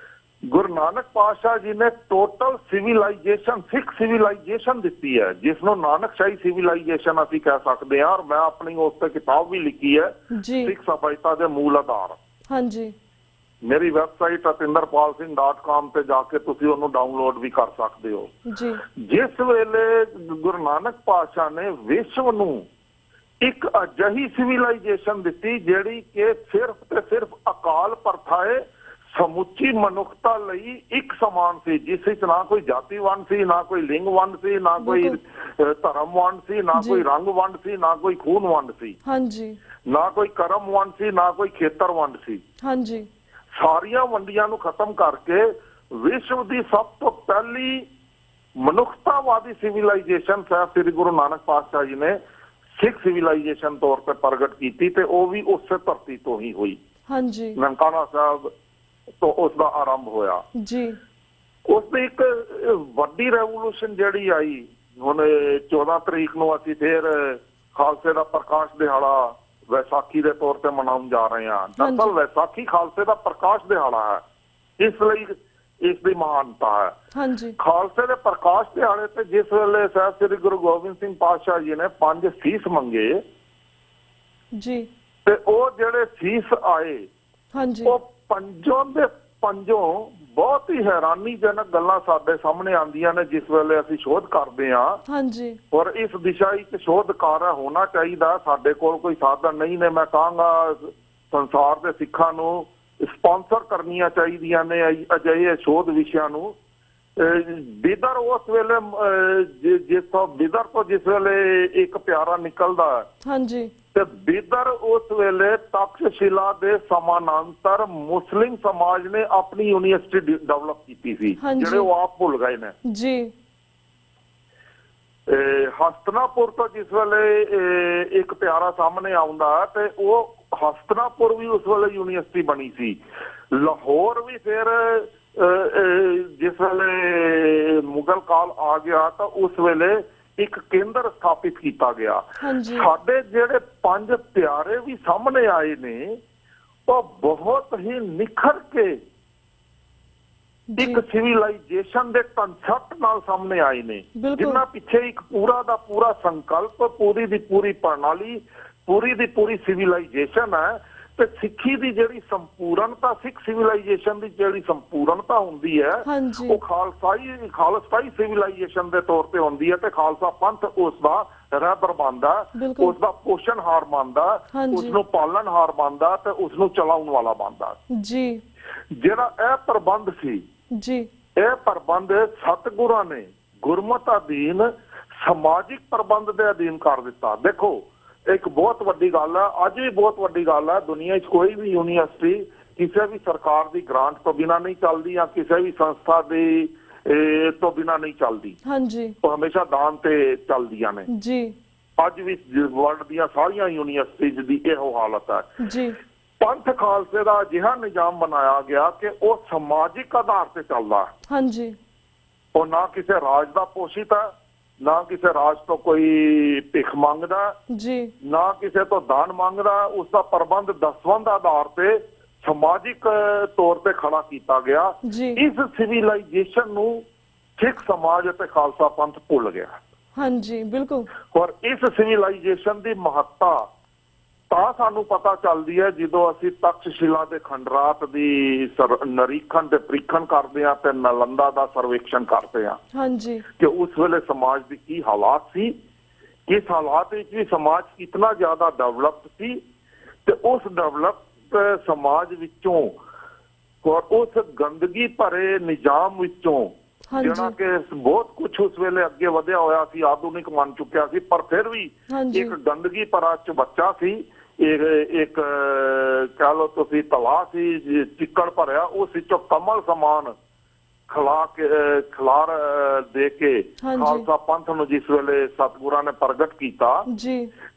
ਗੁਰੂ ਨਾਨਕ ਪਾਤਸ਼ਾਹ ਜੀ ਨੇ ਟੋਟਲ ਸਿਵਲਾਈਜੇਸ਼ਨ, ਸਿੱਖ ਸਿਵਲਾਈਜੇਸ਼ਨ ਦਿੱਤੀ ਹੈ, ਜਿਸ ਨੂੰ ਨਾਨਕਸ਼ਾਹੀ ਸਿਵਲਾਈਜੇਸ਼ਨ ਅਸੀਂ ਕਹਿ ਸਕਦੇ ਹਾਂ। ਔਰ ਮੈਂ ਆਪਣੀ ਉਸ ਤੇ ਕਿਤਾਬ ਵੀ ਲਿਖੀ ਹੈ, ਸਿੱਖ ਸਭਿਅਤਾ ਦੇ ਮੂਲ ਆਧਾਰ। ਹਾਂਜੀ। ਮੇਰੀ ਵੈਬਸਾਈਟ atinderpalsingh.com ਤੇ ਜਾ ਕੇ ਤੁਸੀਂ ਉਹਨੂੰ ਡਾਊਨਲੋਡ ਵੀ ਕਰ ਸਕਦੇ ਹੋ ਜੀ। ਜਿਸ ਵੇਲੇ ਗੁਰੂ ਨਾਨਕ ਪਾਤਸ਼ਾਹ ਨੇ ਵਿਸ਼ਵ ਨੂੰ ਇੱਕ ਅਜਿਹੀ ਸਿਵਲਾਈਜੇਸ਼ਨ ਦਿੱਤੀ ਜਿਹੜੀ ਕਿ ਸਿਰਫ ਤੇ ਸਿਰਫ ਅਕਾਲ ਪ੍ਰਥਾਏ ਸਮੁੱਚੀ ਮਨੁੱਖਤਾ ਲਈ ਇੱਕ ਸਮਾਨ ਸੀ, ਜਿਸ ਵਿੱਚ ਨਾ ਕੋਈ ਜਾਤੀ ਵੰਡ ਸੀ, ਨਾ ਕੋਈ ਲਿੰਗ ਵੰਡ ਸੀ, ਨਾ ਕੋਈ ਧਰਮ ਵੰਡ ਸੀ, ਨਾ ਕੋਈ ਰੰਗ ਵੰਡ ਸੀ, ਨਾ ਕੋਈ ਖੂਨ ਵੰਡ ਸੀ, ਨਾ ਕੋਈ ਕਰਮ ਵੰਡ ਸੀ, ਨਾ ਕੋਈ ਖੇਤਰ ਵੰਡ ਸੀ। ਹਾਂਜੀ। ਸਾਰੀਆਂ ਵੰਡੀਆਂ ਨੂੰ ਖਤਮ ਕਰਕੇ ਵਿਸ਼ਵ ਦੀ ਸਭ ਤੋਂ ਪਹਿਲੀ ਮਨੁੱਖਤਾਵਾਦੀ ਸਿਵਲਾਈਜੇਸ਼ਨ ਸਾਹਿਬ ਸ੍ਰੀ ਗੁਰੂ ਨਾਨਕ ਪਾਤਸ਼ਾਹ ਜੀ ਨੇ ਸਿੱਖ ਸਿਵਲਾਈਜੇਸ਼ਨ ਤੌਰ ਤੇ ਪ੍ਰਗਟ ਕੀਤੀ ਤੇ ਉਹ ਵੀ ਉਸੇ ਧਰਤੀ ਤੋਂ ਹੀ ਹੋਈ। ਹਾਂਜੀ। ਨਨਕਾਣਾ ਸਾਹਿਬ ਤੋਂ ਉਸ ਦਾ ਆਰੰਭ ਹੋਇਆ ਜੀ। ਉਸ ਦੀ ਇੱਕ ਵੱਡੀ ਰੈਵੋਲੂਸ਼ਨ ਜਿਹੜੀ ਆਈ, ਹੁਣ 14 ਤਰੀਕ ਨੂੰ ਅਸੀਂ ਫੇਰ ਖਾਲਸੇ ਦਾ ਪ੍ਰਕਾਸ਼ ਦਿਹਾੜਾ ਵਿਸਾਖੀ ਦੇ ਤੌਰ ਤੇ ਮਨਾਉਣ ਜਾ ਰਹੇ ਹਾਂ। ਦਰਅਸਲ ਵਿਸਾਖੀ ਖਾਲਸੇ ਦਾ ਪ੍ਰਕਾਸ਼ ਦਿਹਾੜਾ ਹੈ, ਇਸ ਲਈ ਇਸ ਦੀ ਮਹਾਨਤਾ ਹੈ। ਹਾਂਜੀ। ਖਾਲਸੇ ਦੇ ਪ੍ਰਕਾਸ਼ ਦਿਹਾੜੇ ਤੇ ਜਿਸ ਵੇਲੇ ਸਾਹਿਬ ਸ੍ਰੀ ਗੁਰੂ ਗੋਬਿੰਦ ਸਿੰਘ ਪਾਤਸ਼ਾਹ ਜੀ ਨੇ 5 ਸੀਸ ਮੰਗੇ ਜੀ ਤੇ ਉਹ ਜਿਹੜੇ ਸੀਸ ਆਏ ਉਹ ਪੰਜੋਂ ਦੇ ਪੰਜੋਂ ਬਹੁਤ ਹੀ ਹੈਰਾਨੀਜਨਕ ਗੱਲਾਂ ਸਾਡੇ ਸਾਹਮਣੇ ਆਉਂਦੀਆਂ ਨੇ ਜਿਸ ਵੇਲੇ ਅਸੀਂ ਸ਼ੋਧ ਕਰਦੇ ਹਾਂ। ਹਾਂਜੀ। ਔਰ ਇਸ ਦਿਸ਼ਾ ਵਿੱਚ ਸ਼ੋਧ ਕਾਰਜ ਹੋਣਾ ਚਾਹੀਦਾ। ਸਾਡੇ ਕੋਲ ਕੋਈ ਸਾਧਨ ਨਹੀਂ ਨੇ। ਮੈਂ ਕਹਾਂਗਾ ਸੰਸਾਰ ਦੇ ਸਿੱਖਾਂ ਨੂੰ ਸਪਾਂਸਰ ਕਰਨੀਆਂ ਚਾਹੀਦੀਆਂ ਨੇ ਅਜਿਹੇ ਸ਼ੋਧ ਵਿਸ਼ਿਆਂ ਨੂੰ। ਬਿਦਰ ਉਸ ਵੇਲੇ ਜਿਸ ਵੇਲੇ ਇੱਕ ਪਿਆਰਾ ਨਿਕਲਦਾ ਹਾਂਜੀ ਤੇ ਬਿਦਰ ਉਸ ਵੇਲੇ ਤਖਤਸ਼ਿਲਾ ਦੇ ਸਮਾਨਾਂਤਰ ਮੁਸਲਿਮ ਸਮਾਜ ਨੇ ਆਪਣੀ ਯੂਨੀਵਰਸਿਟੀ ਡਿਵੈਲਪ ਕੀਤੀ ਸੀ, ਜਿਹੜੇ ਉਹ ਆਪ ਭੁੱਲ ਗਏ ਨੇ ਜੀ। ਹਸਤਨਾਪੁਰ ਤੋਂ ਜਿਸ ਵੇਲੇ ਇੱਕ ਪਿਆਰਾ ਸਾਹਮਣੇ ਆਉਂਦਾ ਤੇ ਉਹ ਹਸਤਨਾਪੁਰ ਵੀ ਉਸ ਵੇਲੇ ਯੂਨੀਵਰਸਿਟੀ ਬਣੀ ਸੀ। ਲਾਹੌਰ ਵੀ ਫਿਰ ਜਿਸ ਵੇਲੇ ਮੁਗਲ ਕਾਲ ਆ ਗਿਆ ਤਾਂ ਉਸ ਵੇਲੇ ਇੱਕ ਕੇਂਦਰ ਸਥਾਪਿਤ ਕੀਤਾ ਗਿਆ। ਸਾਡੇ ਜਿਹੜੇ 5 ਪਿਆਰੇ ਵੀ ਸਾਹਮਣੇ ਆਏ ਨੇ ਉਹ ਬਹੁਤ ਹੀ ਨਿਖਰ ਕੇ ਇੱਕ ਸਿਵਲਾਈਜੇਸ਼ਨ ਦੇ ਕਨਸੈਪਟ ਨਾਲ ਸਾਹਮਣੇ ਆਏ ਨੇ, ਜਿਨ੍ਹਾਂ ਪਿੱਛੇ ਇੱਕ ਪੂਰਾ ਦਾ ਪੂਰਾ ਸੰਕਲਪ, ਪੂਰੀ ਦੀ ਪੂਰੀ ਪ੍ਰਣਾਲੀ, ਪੂਰੀ ਦੀ ਪੂਰੀ ਸਿਵਲਾਈਜੇਸ਼ਨ ਹੈ। ਤੇ ਸਿੱਖੀ ਦੀ ਜਿਹੜੀ ਸੰਪੂਰਨਤਾ, ਸਿੱਖ ਸਿਵਲਾਈਜੇਸ਼ਨ ਦੀ ਜਿਹੜੀ ਸੰਪੂਰਨਤਾ ਹੁੰਦੀ ਹੈ ਉਹ ਖਾਲਸਾਈ ਸਿਵਲਾਈਜੇਸ਼ਨ ਦੇ ਤੌਰ ਤੇ ਹੁੰਦੀ ਹੈ। ਤੇ ਖਾਲਸਾ ਪੰਥ ਉਸ ਦਾ ਰਹਿਬਰ ਬਣਦਾ, ਉਸ ਦਾ ਪੋਸ਼ਣਹਾਰ ਬਣਦਾ, ਉਸ ਨੂੰ ਪਾਲਣਹਾਰ ਬਣਦਾ ਤੇ ਉਸ ਨੂੰ ਚਲਾਉਣ ਵਾਲਾ ਬਣਦਾ ਜੀ। ਜਿਹੜਾ ਇਹ ਪ੍ਰਬੰਧ ਸੀ ਜੀ, ਇਹ ਪ੍ਰਬੰਧ ਸਤਿਗੁਰਾਂ ਨੇ ਗੁਰਮਤਿ ਅਧੀਨ ਸਮਾਜਿਕ ਪ੍ਰਬੰਧ ਦੇ ਅਧੀਨ ਕਰ ਦਿੱਤਾ। ਦੇਖੋ ਇੱਕ ਬਹੁਤ ਵੱਡੀ ਗੱਲ ਹੈ, ਅੱਜ ਵੀ ਬਹੁਤ ਵੱਡੀ ਗੱਲ ਹੈ, ਦੁਨੀਆ 'ਚ ਕੋਈ ਵੀ ਯੂਨੀਵਰਸਿਟੀ ਕਿਸੇ ਵੀ ਸਰਕਾਰ ਦੀ ਗ੍ਰਾਂਟ ਤੋਂ ਬਿਨਾਂ ਨਹੀਂ ਚੱਲਦੀ ਜਾਂ ਕਿਸੇ ਵੀ ਸੰਸਥਾ ਦੀ ਤੋਂ ਬਿਨਾਂ ਨਹੀਂ ਚੱਲਦੀ। ਹਾਂਜੀ, ਉਹ ਹਮੇਸ਼ਾ ਦਾਨ ਤੇ ਚੱਲਦੀਆਂ ਨੇ ਜੀ। ਅੱਜ ਵੀ ਵਰਲਡ ਦੀਆਂ ਸਾਰੀਆਂ ਯੂਨੀਵਰਸਿਟੀਜ਼ ਦੀ ਇਹੋ ਹਾਲਤ ਹੈ ਜੀ। ਪੰਥ ਖਾਲਸੇ ਦਾ ਅਜਿਹਾ ਨਿਜ਼ਾਮ ਬਣਾਇਆ ਗਿਆ ਕਿ ਉਹ ਸਮਾਜਿਕ ਆਧਾਰ ਤੇ ਚੱਲਦਾ। ਹਾਂਜੀ, ਉਹ ਨਾ ਕਿਸੇ ਰਾਜ ਦਾ ਪੋਸ਼ਿਤ ਹੈ, ਨਾ ਕਿਸੇ ਰਾਜ ਤੋਂ ਕੋਈ ਭਿੱਖ ਮੰਗਦਾ ਜੀ, ਨਾ ਕਿਸੇ ਤੋਂ ਦਾਨ ਮੰਗਦਾ। ਉਸ ਦਾ ਪ੍ਰਬੰਧ ਦਸਵੰਧ ਆਧਾਰ ਤੇ ਸਮਾਜਿਕ ਤੌਰ ਤੇ ਖੜਾ ਕੀਤਾ ਗਿਆ। ਇਸ ਸਿਵਲਾਈਜੇਸ਼ਨ ਨੂੰ ਸਿੱਖ ਸਮਾਜ ਅਤੇ ਖਾਲਸਾ ਪੰਥ ਭੁੱਲ ਗਿਆ। ਹਾਂਜੀ, ਬਿਲਕੁਲ। ਔਰ ਇਸ ਸਿਵਲਾਈਜੇਸ਼ਨ ਦੀ ਮਹੱਤਤਾ ਤਾਂ ਸਾਨੂੰ ਪਤਾ ਚੱਲਦੀ ਹੈ ਜਦੋਂ ਅਸੀਂ ਤਖਤ-ਸ਼ਿਲਾ ਦੇ ਖੰਡਰਾਤ ਦੀ ਨਿਰੀਖਣ ਤੇ ਪ੍ਰੀਖਣ ਕਰਦੇ ਹਾਂ ਤੇ ਨਾਲੰਦਾ ਦਾ ਸਰਵੇਖਣ ਕਰਦੇ ਹਾਂ। ਹਾਂਜੀ, ਕਿ ਉਸ ਵੇਲੇ ਸਮਾਜ ਦੀ ਕੀ ਹਾਲਾਤ ਸੀ, ਇਸ ਹਾਲਾਤ ਵਿੱਚ ਵੀ ਸਮਾਜ ਕਿਤਨਾ ਜ਼ਿਆਦਾ ਡਿਵੈਲਪਡ ਸੀ ਤੇ ਉਸ ਡਿਵੈਲਪਡ ਸਮਾਜ ਵਿੱਚੋਂ ਔਰ ਉਸ ਗੰਦਗੀ ਭਰੇ ਨਿਜ਼ਾਮ ਵਿੱਚੋਂ ਜਿਹੜਾ ਕਿ ਬਹੁਤ ਕੁਛ ਉਸ ਵੇਲੇ ਅੱਗੇ ਵਧਿਆ ਹੋਇਆ ਸੀ, ਆਧੁਨਿਕ ਬਣ ਚੁੱਕਿਆ ਸੀ, ਪਰ ਫਿਰ ਵੀ ਇੱਕ ਗੰਦਗੀ ਭਰਾ ਚਬੱਚਾ ਸੀ, ਇੱਕ ਕਹਿ ਲਓ ਤੁਸੀਂ ਤਲਾ ਸੀ ਚਿੱਕੜ ਭਰਿਆ, ਉਸ ਵਿੱਚੋਂ ਕਮਲ ਸਮਾਨ ਖਿਲਾਰ ਦੇ ਕੇ ਖਾਲਸਾ ਪੰਥ ਨੂੰ ਜਿਸ ਵੇਲੇ ਸਤਿਗੁਰਾਂ ਨੇ ਪ੍ਰਗਟ ਕੀਤਾ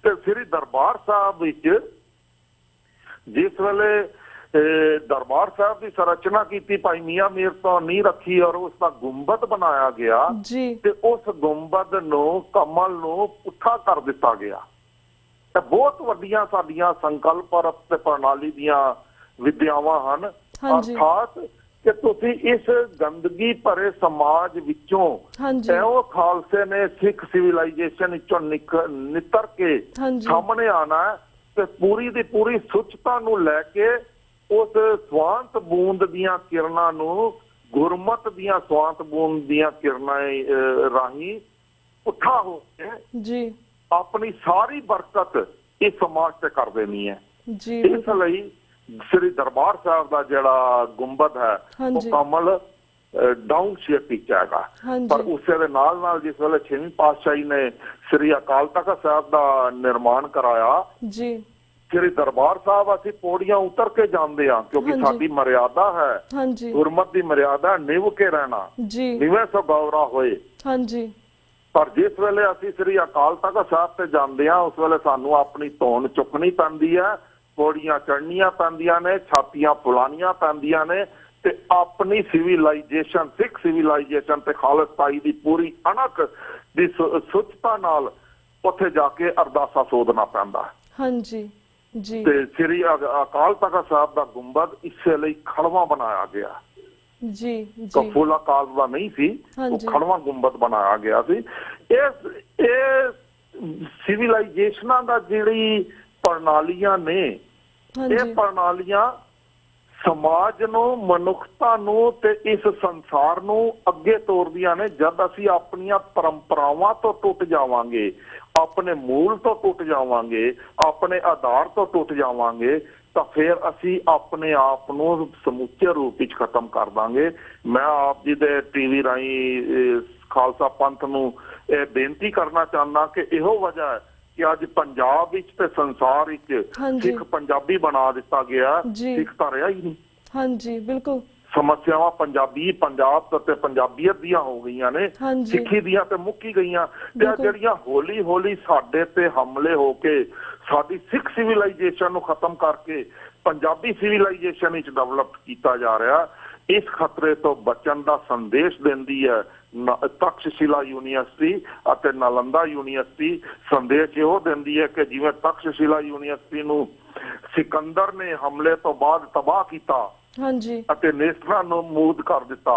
ਤੇ ਸ੍ਰੀ ਦਰਬਾਰ ਸਾਹਿਬ ਵਿੱਚ ਜਿਸ ਵੇਲੇ ਦਰਬਾਰ ਸਾਹਿਬ ਦੀ ਸੰਰਚਨਾ ਕੀਤੀ, ਭਾਈ ਮੀਆਂ ਮੀਰ ਤੋਂ ਨੀਂਹ ਰੱਖੀ ਔਰ ਉਸ ਦਾ ਗੁੰਬਦ ਬਣਾਇਆ ਗਿਆ ਤੇ ਉਸ ਗੁੰਬਦ ਨੂੰ ਕਮਲ ਨੂੰ ਪੁੱਠਾ ਕਰ ਦਿੱਤਾ ਗਿਆ। ਇਹ ਬਹੁਤ ਵੱਡੀਆਂ ਸਾਡੀਆਂ ਸੰਕਲਪ ਤੇ ਪ੍ਰਣਾਲੀ ਦੀਆਂ ਵਿਦਿਆਵਾਂ ਹਨ। ਅਰਥਾਤ ਕਿ ਤੁਸੀਂ ਇਸ ਗੰਦਗੀ ਭਰੇ ਸਮਾਜ ਵਿੱਚੋਂ ਇਹੋ ਖਾਲਸੇ ਨੇ ਸਿੱਖ ਸਿਵਲਾਈਜੇਸ਼ਨ ਵਿੱਚੋਂ ਨਿੱਤਰ ਕੇ ਸਾਹਮਣੇ ਆਣਾ ਤੇ ਪੂਰੀ ਦੀ ਪੂਰੀ ਸੁੱਚਤਾ ਨੂੰ ਲੈ ਕੇ ਉਸ ਸਵਾਂਤ ਬੂੰਦ ਦੀਆਂ ਕਿਰਨਾਂ ਨੂੰ ਗੁਰਮਤ ਦੀਆਂ ਸਵਾਂਤ ਬੂੰਦ ਦੀਆਂ ਕਿਰਨਾਂ ਰਾਹੀਂ ਉੱਠਾ ਹੋ ਕੇ ਜੀ ਆਪਣੀ ਸਾਰੀ ਬਰਕਤ ਇਸ ਸਮਾਜ ਤੇ ਕਰ ਦੇਣੀ ਹੈ। ਇਸ ਲਈ ਸ੍ਰੀ ਦਰਬਾਰ ਸਾਹਿਬ ਦਾ ਜਿਹੜਾ ਗੁੰਬਦ ਹੈ ਉਹ ਕਮਲ ਡਾਊਨ ਸ਼ੇਪ ਵਿੱਚ ਹੈਗਾ। ਪਰ ਉਸੇ ਦੇ ਨਾਲ ਨਾਲ ਜਿਸ ਵੇਲੇ 6ਵੀਂ ਪਾਤਸ਼ਾਹੀ ਨੇ ਸ੍ਰੀ ਅਕਾਲ ਤਖਤ ਸਾਹਿਬ ਦਾ ਨਿਰਮਾਣ ਕਰਾਇਆ ਜੀ, ਸ੍ਰੀ ਦਰਬਾਰ ਸਾਹਿਬ ਅਸੀਂ ਪੌੜੀਆਂ ਉਤਰ ਕੇ ਜਾਂਦੇ ਹਾਂ ਕਿਉਂਕਿ ਸਾਡੀ ਮਰਿਆਦਾ ਹੈ, ਗੁਰਮਤ ਦੀ ਮਰਿਆਦਾ ਨਿਭ ਕੇ ਰਹਿਣਾ, ਨਿਵੇਂ ਸੋ ਗੌਰਾ ਹੋਏ। ਪਰ ਜਿਸ ਵੇਲੇ ਅਸੀਂ ਸ੍ਰੀ ਅਕਾਲ ਤਖਤ ਸਾਹਿਬ ਤੇ ਜਾਂਦੇ ਹਾਂ ਉਸ ਵੇਲੇ ਸਾਨੂੰ ਆਪਣੀ ਧੌਣ ਚੁੱਕਣੀ ਪੈਂਦੀ ਹੈ, ਪੌੜੀਆਂ ਚੜ੍ਹਨੀਆਂ ਪੈਂਦੀਆਂ ਨੇ, ਛਾਤੀਆਂ ਫੁਲਾਣੀਆਂ ਪੈਂਦੀਆਂ ਨੇ ਤੇ ਆਪਣੀ ਸਿਵਲਾਈਜੇਸ਼ਨ, ਸਿੱਖ ਸਿਵਲਾਈਜੇਸ਼ਨ ਤੇ ਖਾਲਸਾਈ ਦੀ ਪੂਰੀ ਅਣਖ ਦੀ ਸੁੱਚਤਾ ਨਾਲ ਉੱਥੇ ਜਾ ਕੇ ਅਰਦਾਸਾ ਸੋਧਣਾ ਪੈਂਦਾ। ਹਾਂਜੀ ਜੀ। ਤੇ ਸ੍ਰੀ ਅਕਾਲ ਤਖਤ ਸਾਹਿਬ ਦਾ ਗੁੰਬਦ ਇਸੇ ਲਈ ਖੜਵਾ ਬਣਾਇਆ ਗਿਆ ਜੀ, ਫੁੱਲ ਆਕਾਰ ਦਾ ਨਹੀਂ ਸੀ, ਉਹ ਖੜਵਾ ਗੁੰਬਦ ਬਣਾਇਆ ਗਿਆ ਸੀ। ਇਹ ਸਿਵਲਾਈਜੇਸ਼ਨਾਂ ਦਾ ਜਿਹੜੀ ਪ੍ਰਣਾਲੀਆਂ ਨੇ, ਇਹ ਪ੍ਰਣਾਲੀਆਂ ਸਮਾਜ ਨੂੰ, ਮਨੁੱਖਤਾ ਨੂੰ ਤੇ ਇਸ ਸੰਸਾਰ ਨੂੰ ਅੱਗੇ ਤੋਰਦੀਆਂ ਨੇ। ਜਦ ਅਸੀਂ ਆਪਣੀਆਂ ਪਰੰਪਰਾਵਾਂ ਤੋਂ ਟੁੱਟ ਜਾਵਾਂਗੇ, ਆਪਣੇ ਮੂਲ ਤੋਂ ਟੁੱਟ ਜਾਵਾਂਗੇ, ਆਪਣੇ ਆਧਾਰ ਤੋਂ ਟੁੱਟ ਜਾਵਾਂਗੇ ਤਾਂ ਫਿਰ ਅਸੀਂ ਆਪਣੇ ਆਪ ਨੂੰ ਸਮੁੱਚੇ ਰੂਪ ਵਿੱਚ ਖਤਮ ਕਰ ਦਾਂਗੇ। ਮੈਂ ਆਪ ਜੀ ਦੇ ਟੀਵੀ ਰਾਹੀਂ ਖਾਲਸਾ ਪੰਥ ਨੂੰ ਇਹ ਬੇਨਤੀ ਕਰਨਾ ਚਾਹੁੰਦਾ ਕਿ ਇਹੋ ਵਜ੍ਹਾ ਹੈ ਕਿ ਅੱਜ ਪੰਜਾਬ ਵਿੱਚ ਤੇ ਸੰਸਾਰ ਵਿੱਚ ਸਿੱਖ ਪੰਜਾਬੀ ਬਣਾ ਦਿੱਤਾ ਗਿਆ, ਸਿੱਖ ਤਾਂ ਰਿਹਾ ਹੀ ਨਹੀਂ। ਹਾਂਜੀ, ਬਿਲਕੁਲ। ਸਮੱਸਿਆਵਾਂ ਪੰਜਾਬ ਤੇ ਪੰਜਾਬੀਅਤ ਦੀਆਂ ਹੋ ਗਈਆਂ ਨੇ, ਹਾਂਜੀ। ਸਿੱਖੀ ਦੀਆਂ ਤੇ ਮੁੱਕੀ ਗਈਆਂ। ਤੇ ਬਿਲਕੁਲ। ਜਿਹੜੀਆਂ ਹੌਲੀ ਹੌਲੀ ਸਾਡੇ ਤੇ ਹਮਲੇ ਹੋ ਕੇ ਸਾਡੀ ਸਿੱਖ ਸਿਵਲਾਈਜੇਸ਼ਨ ਨੂੰ ਖਤਮ ਕਰਕੇ ਪੰਜਾਬੀ ਸਿਵਲਾਈਜੇਸ਼ਨ ਵਿੱਚ ਡਿਵੈਲਪ ਕੀਤਾ ਜਾ ਰਿਹਾ, ਇਸ ਖਤਰੇ ਤੋਂ ਬਚਣ ਦਾ ਸੰਦੇਸ਼ ਦਿੰਦੀ ਹੈ ਤਕਸ਼ਸ਼ਿਲਾ ਯੂਨੀਵਰਸਿਟੀ ਅਤੇ ਨਾਲੰਦਾ ਯੂਨੀਵਰਸਿਟੀ। ਸੰਦੇਸ਼ ਇਹੋ ਦਿੰਦੀ ਹੈ ਕਿ ਜਿਵੇਂ ਤਕਸ਼ਸ਼ਿਲਾ ਯੂਨੀਵਰਸਿਟੀ ਨੂੰ ਸਿਕੰਦਰ ਨੇ ਹਮਲੇ ਤੋਂ ਬਾਅਦ ਤਬਾਹ ਕੀਤਾ ਹਾਂਜੀ ਅਤੇ ਨੇਸਤਰਾਂ ਨੂੰ ਮੂਦ ਕਰ ਦਿੱਤਾ,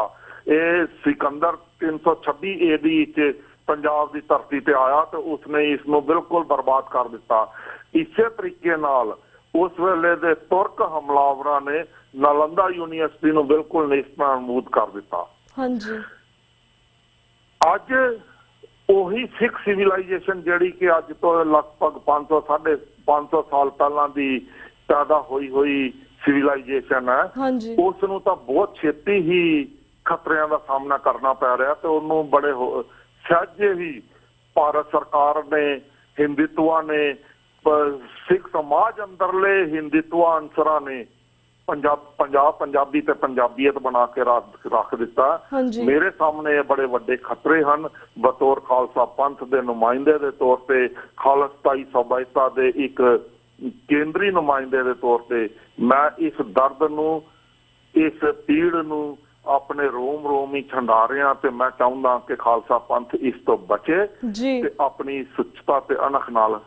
ਇਹ ਸਿਕੰਦਰ 326 AD ਵਿੱਚ ਪੰਜਾਬ ਦੀ ਧਰਤੀ ਤੇ ਆਇਆ ਤੇ ਉਸਨੇ ਇਸ ਨੂੰ ਬਿਲਕੁਲ ਬਰਬਾਦ ਕਰ ਦਿੱਤਾ। ਇਸੇ ਤਰੀਕੇ ਨਾਲ ਉਸ ਵੇਲੇ ਦੇ ਤੁਰਕ ਹਮਲਾਵਰਾਂ ਨੇ ਨਾਲੰਦਾ ਯੂਨੀਵਰਸਿਟੀ ਨੂੰ ਬਿਲਕੁਲ ਨੇਸਤਾਨਾਬੂਦ ਕਰ ਦਿੱਤਾ। ਹਾਂਜੀ। ਅੱਜ ਉਹੀ ਸਿੱਖ ਸਿਵਲਾਈਜੇਸ਼ਨ ਜਿਹੜੀ ਕਿ ਅੱਜ ਤੋਂ ਲਗਭਗ 500 ਸਾਲ ਪਹਿਲਾਂ ਦੀ ਪੈਦਾ ਹੋਈ ਸਿਵਲਾਈਜੇਸ਼ਨ ਹੈ, ਹਾਂਜੀ। ਉਸ ਨੂੰ ਤਾਂ ਬਹੁਤ ਛੇਤੀ ਹੀ ਖਤਰਿਆਂ ਦਾ ਸਾਹਮਣਾ ਕਰਨਾ ਪੈ ਰਿਹਾ ਤੇ ਉਹਨੂੰ ਬੜੇ ਸਹਿਜੇ ਹੀ ਭਾਰਤ ਸਰਕਾਰ ਨੇ, ਹਿੰਦੂਤਵਾਂ ਨੇ, ਸਿੱਖ ਸਮਾਜ ਅੰਦਰਲੇ ਹਿੰਦੂਤਵਾ ਅਨਸਰਾਂ ਨੇ ਪੰਜਾਬੀ ਤੇ ਪੰਜਾਬੀਅਤ ਬਣਾ ਕੇ ਰੱਖ ਦਿੱਤਾ। ਮੇਰੇ ਸਾਹਮਣੇ ਇਹ ਬੜੇ ਵੱਡੇ ਖਤਰੇ ਹਨ। ਬਤੌਰ ਖਾਲਸਾ ਪੰਥ ਦੇ ਨੁਮਾਇੰਦੇ ਦੇ ਤੌਰ ਤੇ, ਖਾਲਸਤਾਈ ਸਭਿਅਤਾ ਦੇ ਇੱਕ ਕੇਂਦਰੀ ਨੁਮਾਇੰਦੇ ਦੇ ਤੌਰ ਤੇ ਮੈਂ ਇਸ ਦਰਦ ਨੂੰ, ਇਸ ਪੀੜ ਨੂੰ ਆਪਣੇ ਰੋਮ ਹੀ ਛੰਡਾ ਰਿਹਾ ਤੇ ਮੈਂ ਚਾਹੁੰਦਾ ਕਿ ਖਾਲਸਾ ਪੰਥ ਇਸ ਤੋਂ ਬਚੇ ਤੇ ਆਪਣੀ ਸੁੱਚਤਾ ਤੇ ਅਣਖ ਨਾਲ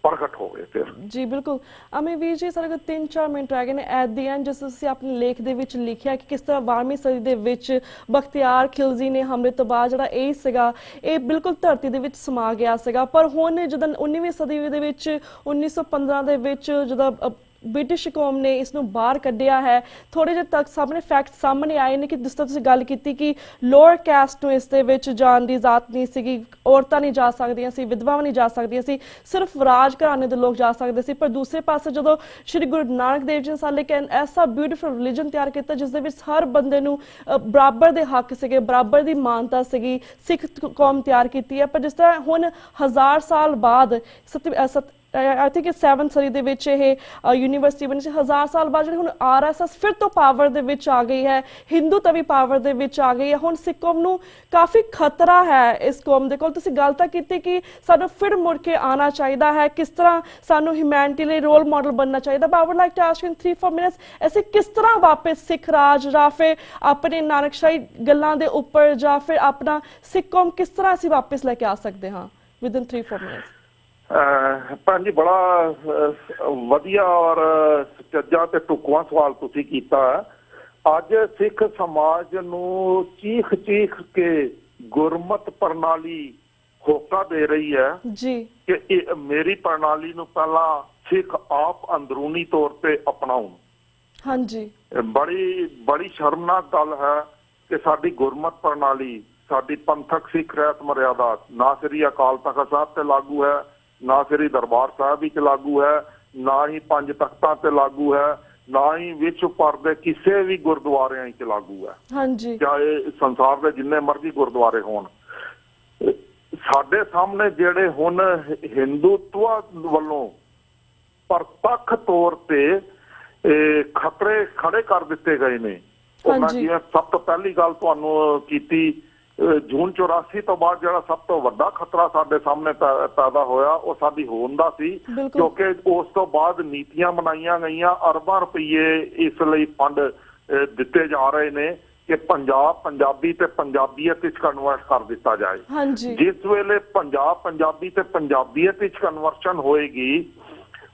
ਪ੍ਰਗਟ ਹੋਵੇ। ਫਿਰ ਜੀ ਬਿਲਕੁਲ। ਅਮੇ ਵੀਰ ਜੀ, ਸਾਡੇ ਕੋਲ 3-4 ਮਿੰਟ ਰਹਿ ਗਏ ਨੇ ਐਟ ਦੀ ਐਂਡ। ਜਿਸ ਤੁਸੀਂ ਆਪਣੇ ਲੇਖ ਦੇ ਵਿੱਚ ਲਿਖਿਆ ਕਿ ਕਿਸ ਤਰ੍ਹਾਂ 12ਵੀਂ ਸਦੀ ਦੇ ਵਿੱਚ ਬਖਤਿਆਰ ਖਿਲਜੀ ਨੇ ਹਮਲੇ ਤੋਂ ਬਾਅਦ ਜਿਹੜਾ ਇਹ ਸੀਗਾ ਇਹ ਬਿਲਕੁਲ ਧਰਤੀ ਦੇ ਵਿੱਚ ਸਮਾ ਗਿਆ ਸੀਗਾ, ਪਰ ਹੁਣ ਜਦੋਂ 19ਵੀਂ ਸਦੀ ਦੇ ਵਿੱਚ 1915 ਦੇ ਵਿੱਚ ਜਦੋਂ ਬ੍ਰਿਟਿਸ਼ ਕੌਮ ਨੇ ਇਸ ਨੂੰ ਬਾਹਰ ਕੱਢਿਆ ਹੈ, ਥੋੜੇ ਜਿਹੇ ਤੱਕ ਫੈਕਟ ਸਾਹਮਣੇ ਆਏ ਨੇ ਕਿ ਜਿਸ ਤਰ੍ਹਾਂ ਤੁਸੀਂ ਗੱਲ ਕੀਤੀ ਕਿ ਲੋਅਰ ਕਾਸਟ ਨੂੰ ਇਸ ਦੇ ਵਿੱਚ ਜਾਣ ਦੀ ਇਜਾਜ਼ਤ ਨਹੀਂ ਸੀਗੀ, ਔਰਤਾਂ ਨਹੀਂ ਜਾ ਸਕਦੀਆਂ ਸੀ, ਵਿਧਵਾਵਾਂ ਨਹੀਂ ਜਾ ਸਕਦੀਆਂ ਸੀ, ਸਿਰਫ ਰਾਜ ਘਰਾਣੇ ਦੇ ਲੋਕ ਜਾ ਸਕਦੇ ਸੀ। ਪਰ ਦੂਸਰੇ ਪਾਸੇ ਜਦੋਂ ਸ਼੍ਰੀ ਗੁਰੂ ਨਾਨਕ ਦੇਵ ਜੀ ਨੇ ਇੱਕ ਐਸਾ ਬਿਊਟੀਫੁਲ ਰਿਲੀਜਨ ਤਿਆਰ ਕੀਤਾ ਜਿਸ ਦੇ ਵਿੱਚ ਹਰ ਬੰਦੇ ਨੂੰ ਬਰਾਬਰ ਦੇ ਹੱਕ ਸੀਗੇ, ਬਰਾਬਰ ਦੀ ਮਾਨਤਾ ਸੀਗੀ, ਸਿੱਖ ਕੌਮ ਤਿਆਰ ਕੀਤੀ ਹੈ। ਪਰ ਜਿਸ ਤਰ੍ਹਾਂ ਹੁਣ 1000 ਸਾਲ ਬਾਅਦ I think 7th ਸਦੀ ਦੇ ਵਿੱਚ ਇਹ ਯੂਨੀਵਰਸਿਟੀ ਬਣੀ ਸੀ, 1000 ਸਾਲ ਬਾਅਦ ਜਿਹੜੀ ਹੁਣ RSS ਫਿਰ ਤੋਂ ਪਾਵਰ ਦੇ ਵਿੱਚ ਆ ਗਈ ਹੈ, ਹਿੰਦੂ ਤਵੀ ਪਾਵਰ ਦੇ ਵਿੱਚ ਆ ਗਈ ਹੈ। ਹੁਣ ਸਿੱਖ ਕੌਮ ਨੂੰ ਕਾਫੀ ਖਤਰਾ ਹੈ ਇਸ ਕੌਮ ਦੇ ਕੋਲ। ਤੁਸੀਂ ਗੱਲ ਤਾਂ ਕੀਤੀ ਕਿ ਸਾਨੂੰ ਫਿਰ ਮੁੜ ਕੇ ਆਉਣਾ ਚਾਹੀਦਾ ਹੈ, ਕਿਸ ਤਰ੍ਹਾਂ ਸਾਨੂੰ ਹਿਊਮੈਨਿਟੀ ਲਈ ਰੋਲ ਮਾਡਲ ਬਣਨਾ ਚਾਹੀਦਾ। But I would like to ask you in 3-4 minutes ਅਸੀਂ ਕਿਸ ਤਰ੍ਹਾਂ ਵਾਪਸ ਸਿੱਖ ਰਾਜ ਜਾਂ ਫਿਰ ਆਪਣੇ ਨਾਨਕਸ਼ਾਹੀ ਗੱਲਾਂ ਦੇ ਉੱਪਰ ਜਾਂ ਫਿਰ ਆਪਣਾ ਸਿੱਖ ਕੌਮ ਕਿਸ ਤਰ੍ਹਾਂ ਅਸੀਂ ਵਾਪਸ ਲੈ ਕੇ ਆ ਸਕਦੇ ਹਾਂ within 3-4 minutes? ਭੈਣ ਜੀ, ਬੜਾ ਵਧੀਆ ਔਰ ਸੱਚਾ ਤੇ ਢੁਕਵਾਂ ਸਵਾਲ ਤੁਸੀਂ ਕੀਤਾ। ਅੱਜ ਸਿੱਖ ਸਮਾਜ ਨੂੰ ਚੀਖ ਕੇ ਗੁਰਮਤ ਪ੍ਰਣਾਲੀ ਹੋਕਾ ਦੇ ਰਹੀ ਹੈ ਕਿ ਇਹ ਮੇਰੀ ਪ੍ਰਣਾਲੀ ਨੂੰ ਪਹਿਲਾਂ ਸਿੱਖ ਆਪ ਅੰਦਰੂਨੀ ਤੌਰ ਤੇ ਅਪਣਾਉਣ। ਹਾਂਜੀ, ਬੜੀ ਸ਼ਰਮਨਾਕ ਗੱਲ ਹੈ ਕਿ ਸਾਡੀ ਗੁਰਮਤ ਪ੍ਰਣਾਲੀ, ਸਾਡੀ ਪੰਥਕ ਸਿੱਖ ਰਹਿਤ ਮਰਿਆਦਾ ਨਾ ਸ੍ਰੀ ਅਕਾਲ ਤਖਤ ਸਾਹਿਬ ਤੇ ਲਾਗੂ ਹੈ, ਨਾ ਸ੍ਰੀ ਦਰਬਾਰ ਸਾਹਿਬ ਵਿੱਚ ਲਾਗੂ ਹੈ, ਨਾ ਹੀ 5 ਤਖਤਾਂ ਤੇ ਲਾਗੂ ਹੈ, ਨਾ ਹੀ ਵਿਸ਼ਵ ਭਰ ਦੇ ਕਿਸੇ ਵੀ ਗੁਰਦੁਆਰਿਆਂ ਵਿੱਚ ਲਾਗੂ ਹੈ। ਹਾਂਜੀ, ਚਾਹੇ ਸੰਸਾਰ ਦੇ ਜਿੰਨੇ ਮਰਜ਼ੀ ਗੁਰਦੁਆਰੇ ਹੋਣ। ਸਾਡੇ ਸਾਹਮਣੇ ਜਿਹੜੇ ਹੁਣ ਹਿੰਦੂਤਵਾ ਵੱਲੋਂ ਪ੍ਰਤੱਖ ਤੌਰ ਤੇ ਖਤਰੇ ਖੜੇ ਕਰ ਦਿੱਤੇ ਗਏ ਨੇ, ਉਹਨਾਂ ਜਿਵੇਂ ਸਭ ਤੋਂ ਪਹਿਲੀ ਗੱਲ ਤੁਹਾਨੂੰ ਕੀਤੀ, ਜੂਨ 84 ਤੋਂ ਬਾਅਦ ਜਿਹੜਾ ਸਭ ਤੋਂ ਵੱਡਾ ਖਤਰਾ ਸਾਡੇ ਸਾਹਮਣੇ ਪੈਦਾ ਹੋਇਆ ਉਹ ਸਾਡੀ ਹੋਂਦ ਦਾ ਸੀ, ਕਿਉਂਕਿ ਉਸ ਤੋਂ ਬਾਅਦ ਨੀਤੀਆਂ ਬਣਾਈਆਂ ਗਈਆਂ, ਅਰਬਾਂ ਰੁਪਏ ਇਸ ਲਈ ਫੰਡ ਦਿੱਤੇ ਜਾ ਰਹੇ ਨੇ ਕਿ ਪੰਜਾਬੀ ਤੇ ਪੰਜਾਬੀਅਤ ਵਿੱਚ ਕਨਵਰਟ ਕਰ ਦਿੱਤਾ ਜਾਏ। ਜਿਸ ਵੇਲੇ ਪੰਜਾਬੀ ਤੇ ਪੰਜਾਬੀਅਤ ਵਿੱਚ ਕਨਵਰਸ਼ਨ ਹੋਏਗੀ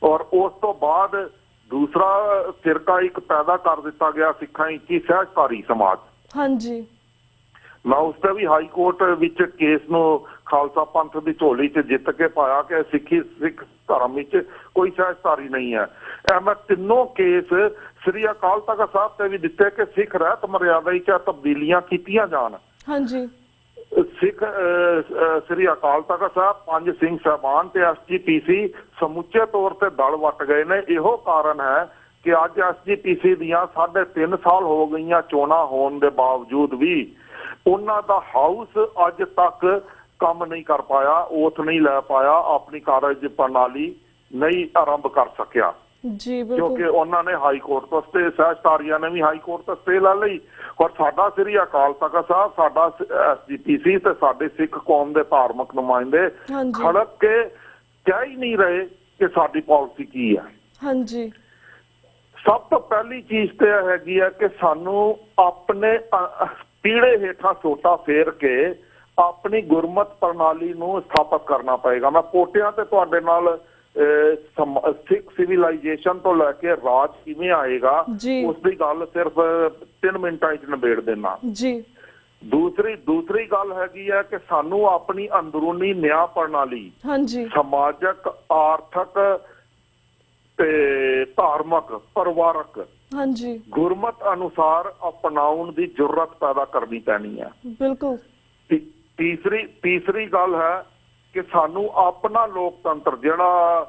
ਔਰ ਉਸ ਤੋਂ ਬਾਅਦ ਦੂਸਰਾ ਫਿਰਕਾ ਇੱਕ ਪੈਦਾ ਕਰ ਦਿੱਤਾ ਗਿਆ ਸਿੱਖਾਂ ਵਿੱਚ, ਸਹਿਜਧਾਰੀ ਸਮਾਜ। ਹਾਂਜੀ, ਮੈਂ ਉਸ ਤੇ ਵੀ ਹਾਈ ਕੋਰਟ ਵਿੱਚ ਕੇਸ ਨੂੰ ਖਾਲਸਾ ਪੰਥ ਦੀ ਝੋਲੀ 'ਚ ਜਿੱਤ ਕੇ ਪਾਇਆ ਕਿ ਸਿੱਖ ਧਰਮ ਵਿੱਚ ਕੋਈ ਸਹਿਜਧਾਰੀ ਨਹੀਂ ਹੈ। ਇਹ ਮੈਂ ਤਿੰਨੋਂ ਕੇਸ ਸ੍ਰੀ ਅਕਾਲ ਤਖਤ ਸਾਹਿਬ ਤੇ ਵੀ ਦਿੱਤੇ ਕਿ ਸਿੱਖ ਰਹਿਤ ਮਰਿਆਦਾ ਵਿੱਚ ਤਬਦੀਲੀਆਂ ਕੀਤੀਆਂ ਜਾਣ। ਹਾਂਜੀ, ਸਿੱਖ ਸ੍ਰੀ ਅਕਾਲ ਤਖਤ ਸਾਹਿਬ, 5 ਸਿੰਘ ਸਾਹਿਬਾਨ ਤੇ SGPC ਸਮੁੱਚੇ ਤੌਰ ਤੇ ਦਲ ਵੱਟ ਗਏ ਨੇ। ਇਹੋ ਕਾਰਨ ਹੈ ਕਿ ਅੱਜ SGPC ਦੀਆਂ 3.5 ਸਾਲ ਹੋ ਗਈਆਂ ਚੋਣਾਂ ਹੋਣ ਦੇ ਬਾਵਜੂਦ ਵੀ ਉਹਨਾਂ ਦਾ ਹਾਊਸ ਅੱਜ ਤੱਕ ਕੰਮ ਨਹੀਂ ਕਰ ਪਾਇਆ, ਓਥ ਨਹੀਂ ਲੈ ਪਾਇਆ, ਆਪਣੀ ਕਾਰਜ ਪ੍ਰਣਾਲੀ ਨਹੀਂ ਆਰੰਭ ਕਰ ਸਕਿਆ। ਜੀ ਬਿਲਕੁਲ ਕਿਉਂਕਿ ਉਹਨਾਂ ਨੇ ਹਾਈ ਕੋਰਟ ਤੋਂ ਸਟੇ, ਸਹਿਜਧਾਰੀਆਂ ਨੇ ਵੀ ਹਾਈ ਕੋਰਟ ਤੋਂ ਸਟੇ ਲੈ ਲਈ। ਔਰ ਸਾਡਾ ਸ੍ਰੀ ਅਕਾਲ ਤਖਤ ਸਾਹਿਬ, ਸਾਡਾ SGPC ਤੇ ਸਾਡੇ ਸਿੱਖ ਕੌਮ ਦੇ ਧਾਰਮਿਕ ਨੁਮਾਇੰਦੇ ਹਾਂਜੀ ਖੜਕ ਕੇ ਕਹਿ ਹੀ ਨਹੀਂ ਰਹੇ ਕਿ ਸਾਡੀ ਪਾਲਿਸੀ ਕੀ ਹੈ। ਹਾਂਜੀ ਸਭ ਤੋਂ ਪਹਿਲੀ ਚੀਜ਼ ਤੇ ਇਹ ਹੈਗੀ ਹੈ ਕਿ ਸਾਨੂੰ ਆਪਣੇ ਪੀੜੇ ਹੇਠਾਂ ਸੋਟਾ ਫੇਰ ਕੇ ਆਪਣੀ ਗੁਰਮਤ ਪ੍ਰਣਾਲੀ ਨੂੰ ਸਥਾਪਿਤ ਕਰਨਾ ਪਏਗਾ। ਮੈਂ ਪੋਟਿਆਂ ਤੇ ਤੁਹਾਡੇ ਨਾਲ ਸਿੱਖ ਸਿਵਲਾਈਜੇਸ਼ਨ ਤੋਂ ਲੈ ਕੇ ਰਾਜ ਕਿਵੇਂ ਆਏਗਾ ਉਸ ਦੀ ਗੱਲ ਸਿਰਫ 3 ਮਿੰਟਾਂ 'ਚ ਨਿਬੇੜ ਦੇਣਾ ਜੀ। ਦੂਸਰੀ ਗੱਲ ਹੈਗੀ ਹੈ ਕਿ ਸਾਨੂੰ ਆਪਣੀ ਅੰਦਰੂਨੀ ਨਿਆਂ ਪ੍ਰਣਾਲੀ, ਹਾਂਜੀ ਸਮਾਜਿਕ, ਆਰਥਿਕ ਤੇ ਧਾਰਮਿਕ, ਪਰਿਵਾਰਕ, ਹਾਂਜੀ ਗੁਰਮਤ ਅਨੁਸਾਰ ਅਪਣਾਉਣ ਦੀ ਜ਼ਰੂਰਤ ਪੈਦਾ ਕਰਨੀ ਪੈਣੀ ਹੈ। ਬਿਲਕੁਲ। ਤੀਸਰੀ ਗੱਲ ਹੈ ਕਿ ਸਾਨੂੰ ਆਪਣਾ ਲੋਕਤੰਤਰ ਜਿਹੜਾ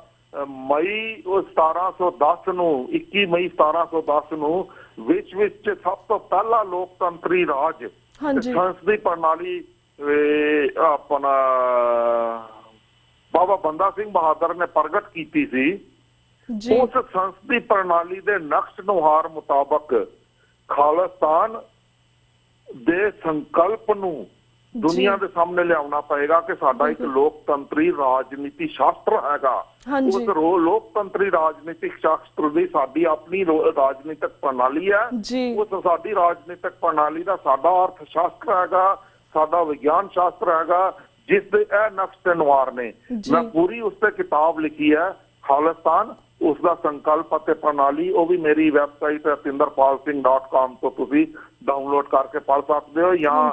ਮਈ 1710 ਨੂੰ 21 ਮਈ 1710 ਨੂੰ ਵਿਸ਼ਵ ਵਿੱਚ ਸਭ ਤੋਂ ਪਹਿਲਾ ਲੋਕਤੰਤਰੀ ਰਾਜ ਸੰਸਦੀ ਪ੍ਰਣਾਲੀ ਆਪਣਾ ਬਾਬਾ ਬੰਦਾ ਸਿੰਘ ਬਹਾਦਰ ਨੇ ਪ੍ਰਗਟ ਕੀਤੀ ਸੀ। ਉਸ ਸੰਸਦੀ ਪ੍ਰਣਾਲੀ ਦੇ ਨਕਸ਼ ਨੁਹਾਰ ਮੁਤਾਬਕ ਖਾਲਿਸਤਾਨ ਦੇ ਸੰਕਲਪ ਨੂੰ ਦੁਨੀਆ ਦੇ ਸਾਹਮਣੇ ਲਿਆਉਣਾ ਪਏਗਾ ਕਿ ਸਾਡਾ ਇੱਕ ਲੋਕਤੰਤਰੀ ਰਾਜਨੀਤੀ ਸ਼ਾਸਤਰ ਹੈਗਾ। ਉਸ ਲੋਕਤੰਤਰੀ ਰਾਜਨੀਤਿਕ ਸ਼ਾਸਤਰ ਦੀ ਸਾਡੀ ਆਪਣੀ ਰਾਜਨੀਤਿਕ ਪ੍ਰਣਾਲੀ ਹੈ। ਉਸ ਸਾਡੀ ਰਾਜਨੀਤਿਕ ਪ੍ਰਣਾਲੀ ਦਾ ਸਾਡਾ ਅਰਥ ਸ਼ਾਸਤਰ ਹੈਗਾ, ਸਾਡਾ ਵਿਗਿਆਨ ਸ਼ਾਸਤਰ ਹੈਗਾ, ਜਿਸ ਦੇ ਇਹ ਨਕਸ਼ ਤੇ ਨੁਹਾਰ ਨੇ। ਮੈਂ ਪੂਰੀ ਉਸ ਤੇ ਕਿਤਾਬ ਲਿਖੀ ਹੈ ਖਾਲਿਸਤਾਨ, ਉਸ ਦਾ ਸੰਕਲਪ ਅਤੇ ਪ੍ਰਣਾਲੀ। ਉਹ ਵੀ ਮੇਰੀ ਵੈਬਸਾਈਟ atinderpalsingh.com ਤੋਂ ਤੁਸੀਂ ਡਾਊਨਲੋਡ ਕਰਕੇ ਪੜ੍ਹ ਸਕਦੇ ਹੋ, ਜਾਂ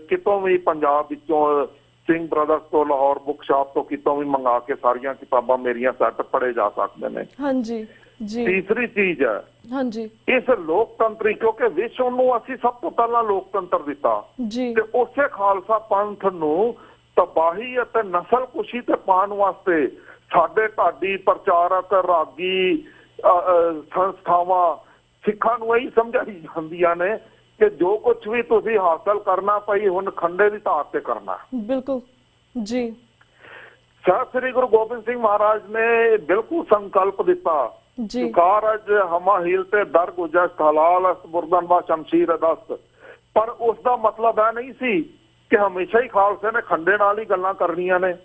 ਕਿਤੋਂ ਵੀ ਪੰਜਾਬ ਵਿੱਚੋਂ ਸਿੰਘ ਬ੍ਰਦਰਸ ਤੋਂ, ਲਾਹੌਰ ਬੁੱਕ ਸ਼ਾਪ ਤੋਂ ਕਿਤੋਂ ਵੀ ਮੰਗਾ ਕੇ ਸਾਰੀਆਂ ਕਿਤਾਬਾਂ ਮੇਰੀਆਂ ਸੈੱਟ ਪੜ੍ਹੇ ਜਾ ਸਕਦੇ ਨੇ। ਹਾਂਜੀ ਜੀ। ਤੀਸਰੀ ਚੀਜ਼ ਹੈ ਹਾਂਜੀ ਇਸ ਲੋਕਤੰਤਰੀ, ਕਿਉਂਕਿ ਵਿਸ਼ਵ ਨੂੰ ਅਸੀਂ ਸਭ ਤੋਂ ਪਹਿਲਾਂ ਲੋਕਤੰਤਰ ਦਿੱਤਾ ਤੇ ਉਸੇ ਖਾਲਸਾ ਪੰਥ ਨੂੰ ਤਬਾਹੀ ਅਤੇ ਨਸਲਕੁਸ਼ੀ ਤੇ ਪਾਉਣ ਵਾਸਤੇ ਸਾਡੇ ਢਾਡੀ ਪ੍ਰਚਾਰਕ, ਰਾਗੀ ਸੰਸਥਾਵਾਂ ਸਿੱਖਾਂ ਨੂੰ ਇਹੀ ਸਮਝਾਈ ਜਾਂਦੀਆਂ ਨੇ ਕਿ ਜੋ ਕੁਝ ਵੀ ਤੁਸੀਂ ਹਾਸਲ ਕਰਨਾ ਪਈ ਹੁਣ ਖੰਡੇ ਦੀ ਧਾਰ ਤੇ ਕਰਨਾ। ਬਿਲਕੁਲ ਜੀ। ਸਾਹਿਬ ਸ੍ਰੀ ਗੁਰੂ ਗੋਬਿੰਦ ਸਿੰਘ ਮਹਾਰਾਜ ਨੇ ਬਿਲਕੁਲ ਸੰਕਲਪ ਦਿੱਤਾ, ਕਾਰਜ ਹਮਾ ਹੀਲ ਤੇ ਦਰ ਗੁਜਸ ਹਲਾਲ ਬੁਰਦਨ ਬਾ ਸ਼ਮਸ਼ੀਰ ਅਦਸਤ। ਪਰ ਉਸ ਦਾ ਮਤਲਬ ਇਹ ਨਹੀਂ ਸੀ ਕਿ ਹਮੇਸ਼ਾ ਹੀ ਖਾਲਸੇ ਨੇ ਖੰਡੇ ਨਾਲ ਹੀ ਗੱਲਾਂ ਕਰਨੀਆਂ ਨੇ।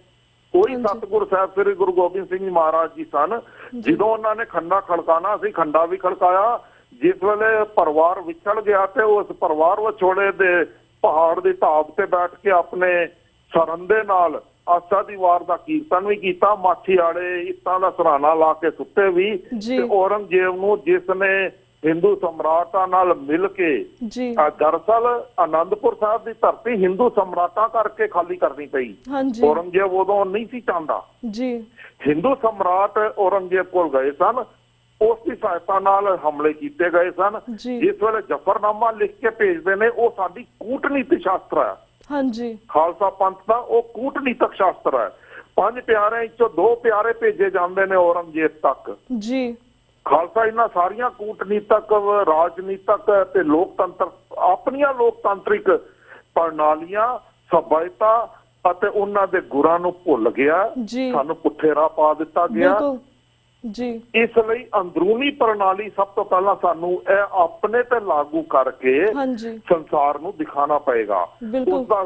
ਕੋਈ ਸਤਿਗੁਰੂ ਸਾਹਿਬ ਸ੍ਰੀ ਗੁਰੂ ਗੋਬਿੰਦ ਸਿੰਘ ਮਹਾਰਾਜ ਜੀ ਸਨ, ਜਦੋਂ ਉਹਨਾਂ ਨੇ ਖੰਡਾ ਖੜਕਾਣਾ ਸੀ ਖੰਡਾ ਵੀ ਖੜਕਾਇਆ। ਜਿਸ ਵੇਲੇ ਪਰਿਵਾਰ ਵਿਛੜ ਗਿਆ ਤੇ ਉਸ ਪਰਿਵਾਰ ਵਿਛੋੜੇ ਦੇ ਪਹਾੜ ਦੀ ਢਾਬ ਤੇ ਬੈਠ ਕੇ ਆਪਣੇ ਸਰੰਦੇ ਨਾਲ ਆਸਾ ਦੀ ਵਾਰ ਦਾ ਕੀਰਤਨ ਵੀ ਕੀਤਾ, ਮਾਛੀ ਆੜੇ ਇੱਟਾਂ ਦਾ ਸਰਾਣਾ ਲਾ ਕੇ ਸੁੱਤੇ ਵੀ। ਤੇ ਔਰੰਗਜ਼ੇਬ ਨੂੰ, ਜਿਸ ਨੇ ਹਿੰਦੂ ਸਮਰਾਟਾਂ ਨਾਲ ਮਿਲ ਕੇ, ਦਰਅਸਲ ਆਨੰਦਪੁਰ ਸਾਹਿਬ ਦੀ ਧਰਤੀ ਹਿੰਦੂ ਸਮਰਾਟਾਂ ਕਰਕੇ ਖਾਲੀ ਕਰਨੀ ਪਈ। ਔਰੰਗਜ਼ੇਬ ਉਦੋਂ ਨਹੀਂ ਸੀ ਚਾਹੁੰਦਾ। ਹਿੰਦੂ ਸਮਰਾਟ ਔਰੰਗਜ਼ੇਬ ਕੋਲ ਗਏ ਸਨ, ਉਸ ਦੀ ਸਹਾਇਤਾ ਨਾਲ ਹਮਲੇ ਕੀਤੇ ਗਏ ਸਨ। ਜਿਸ ਵੇਲੇ ਜ਼ਫਰਨਾਮਾ ਲਿਖ ਕੇ ਭੇਜਦੇ ਨੇ, ਉਹ ਸਾਡੀ ਕੂਟਨੀਤੀ ਸ਼ਾਸਤਰ ਹੈ। ਖਾਲਸਾ ਪੰਥ ਦਾ ਉਹ ਕੂਟਨੀਤਕ ਸ਼ਾਸਤਰ ਹੈ। 5 ਪਿਆਰਿਆਂ ਵਿੱਚੋਂ 2 ਪਿਆਰੇ ਭੇਜੇ ਜਾਂਦੇ ਨੇ ਔਰੰਗਜ਼ੇਬ ਤੱਕ। ਖਾਲਸਾ ਇਹਨਾਂ ਸਾਰੀਆਂ ਕੂਟਨੀਤਕ, ਰਾਜਨੀਤਕ ਤੇ ਲੋਕਤੰਤਰ, ਆਪਣੀਆਂ ਲੋਕਤਾਂਤਰਿਕ ਪ੍ਰਣਾਲੀਆਂ, ਸਭਿਅਤਾ ਅਤੇ ਉਹਨਾਂ ਦੇ ਗੁਰਾਂ ਨੂੰ ਭੁੱਲ ਗਿਆ। ਸਾਨੂੰ ਪੁੱਠੇ ਰਾਹ ਪਾ ਦਿੱਤਾ ਗਿਆ। ਇਸ ਲਈ ਅੰਦਰੂਨੀ ਪ੍ਰਣਾਲੀ ਸਭ ਤੋਂ ਪਹਿਲਾਂ ਸਾਨੂੰ ਇਹ ਆਪਣੇ ਤੇ ਲਾਗੂ ਕਰਕੇ ਸੰਸਾਰ ਨੂੰ ਦਿਖਾਣਾ ਪਏਗਾ। ਉਸਦਾ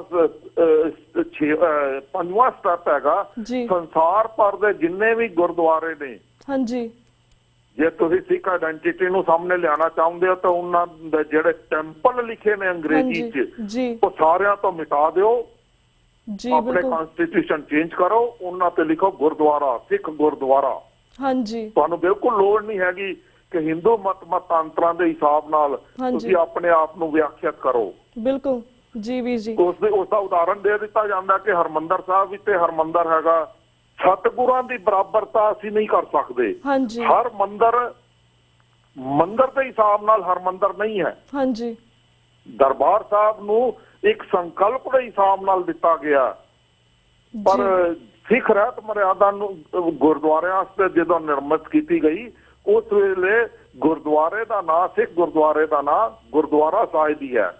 5ਵਾਂ ਸਟੈਪ ਹੈਗਾ ਸੰਸਾਰ ਭਰ ਦੇ ਜਿੰਨੇ ਵੀ ਗੁਰਦੁਆਰੇ ਨੇ, ਜੇ ਤੁਸੀਂ ਸਿੱਖ ਆਇਡੈਂਟੀਟੀ ਨੂੰ ਸਾਹਮਣੇ ਲਿਆਉਣਾ ਚਾਹੁੰਦੇ ਹੋ ਤਾਂ ਉਹਨਾਂ ਦੇ ਜਿਹੜੇ ਟੈਂਪਲ ਲਿਖੇ ਨੇ ਅੰਗਰੇਜ਼ੀ 'ਚ, ਉਹ ਸਾਰਿਆਂ ਤੋਂ ਮਿਟਾ ਦਿਓ। ਆਪਣੇ ਕਨਸਟੀਟਿਊਸ਼ਨ ਚੇਂਜ ਕਰੋ, ਉਹਨਾਂ ਤੇ ਲਿਖੋ ਗੁਰਦੁਆਰਾ, ਸਿੱਖ ਗੁਰਦੁਆਰਾ। ਤੁਹਾਨੂੰ ਬਿਲਕੁਲ ਲੋੜ ਨਹੀਂ ਹੈਗੀ ਕਿ ਹਿੰਦੂ ਮਤਾਂਤਰਾਂ ਦੇ ਹਿਸਾਬ ਨਾਲ ਤੁਸੀਂ ਆਪਣੇ ਆਪ ਨੂੰ ਵਿਆਖਿਆਤ ਕਰੋ। ਬਿਲਕੁਲ ਜੀ ਵੀਰ ਜੀ। ਉਸਦਾ ਉਦਾਹਰਨ ਦੇ ਦਿੱਤਾ ਜਾਂਦਾ ਕਿ ਹਰਮੰਦਰ ਸਾਹਿਬ ਵਿੱਚ ਹਰਮੰਦਰ ਹੈਗਾ, ਸਤਿਗੁਰਾਂ ਦੀ ਬਰਾਬਰਤਾ ਅਸੀਂ ਨਹੀਂ ਕਰ ਸਕਦੇ। ਹਰ ਮੰਦਰ ਦੇ ਹਿਸਾਬ ਨਾਲ ਹਰਮੰਦਰ ਨਹੀਂ ਹੈ। ਦਰਬਾਰ ਸਾਹਿਬ ਨੂੰ ਇੱਕ ਸੰਕਲਪ ਦੇ ਹਿਸਾਬ ਨਾਲ ਦਿੱਤਾ ਗਿਆ, ਪਰ ਸਿੱਖ ਰਹਿਤ ਮਰਿਆਦਾ ਨੂੰ ਗੁਰਦੁਆਰਿਆਂ ਵਾਸਤੇ ਜਦੋਂ ਨਿਰਮਿਤ ਕੀਤੀ ਗਈ, ਉਸ ਵੇਲੇ ਗੁਰਦੁਆਰੇ ਦਾ ਨਾਂ, ਸਿੱਖ ਗੁਰਦੁਆਰੇ ਦਾ ਨਾਂ ਗੁਰਦੁਆਰਾ ਸਾਹਿਬ ਹੀ ਹੈ।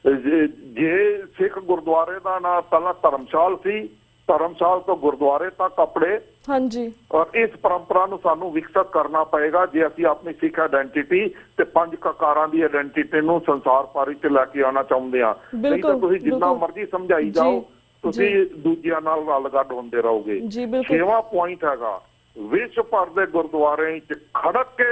ਜੇ ਸਿੱਖ ਗੁਰਦੁਆਰੇ ਦਾ ਨਾਂ ਪਹਿਲਾਂ ਧਰਮਸ਼ਾਲ ਸੀ, ਧਰਮਸ਼ਾਲ ਤੋਂ ਗੁਰਦੁਆਰੇ ਤੱਕ ਆਪਣੇ ਹਾਂਜੀ ਔਰ ਇਸ ਪਰੰਪਰਾ ਨੂੰ ਸਾਨੂੰ ਵਿਕਸਿਤ ਕਰਨਾ ਪਏਗਾ ਜੇ ਅਸੀਂ ਆਪਣੀ ਸਿੱਖ ਆਇਡੈਂਟੀਟੀ ਤੇ ਪੰਜ ਕਕਾਰਾਂ ਦੀ ਆਇਡੈਂਟੀਟੀ ਨੂੰ ਸੰਸਾਰ ਭਰ 'ਚ ਲੈ ਕੇ ਆਉਣਾ ਚਾਹੁੰਦੇ ਆ। ਨਹੀਂ ਤਾਂ ਬਿਲਕੁਲ, ਤੁਸੀਂ ਜਿੰਨਾ ਬਿਲਕੁਲ। ਮਰਜ਼ੀ ਸਮਝਾਈ ਜੀ, ਜਾਓ, ਤੁਸੀਂ ਦੂਜਿਆਂ ਨਾਲ ਰਲਗੱਡ ਹੁੰਦੇ ਰਹੋਗੇ। ਜੀ ਬਿਲਕੁਲ 6ਵਾਂ ਪੁਆਇੰਟ ਹੈਗਾ, ਵਿਸ਼ਵ ਭਰ ਦੇ ਗੁਰਦੁਆਰਿਆਂ 'ਚ ਖੜਕ ਕੇ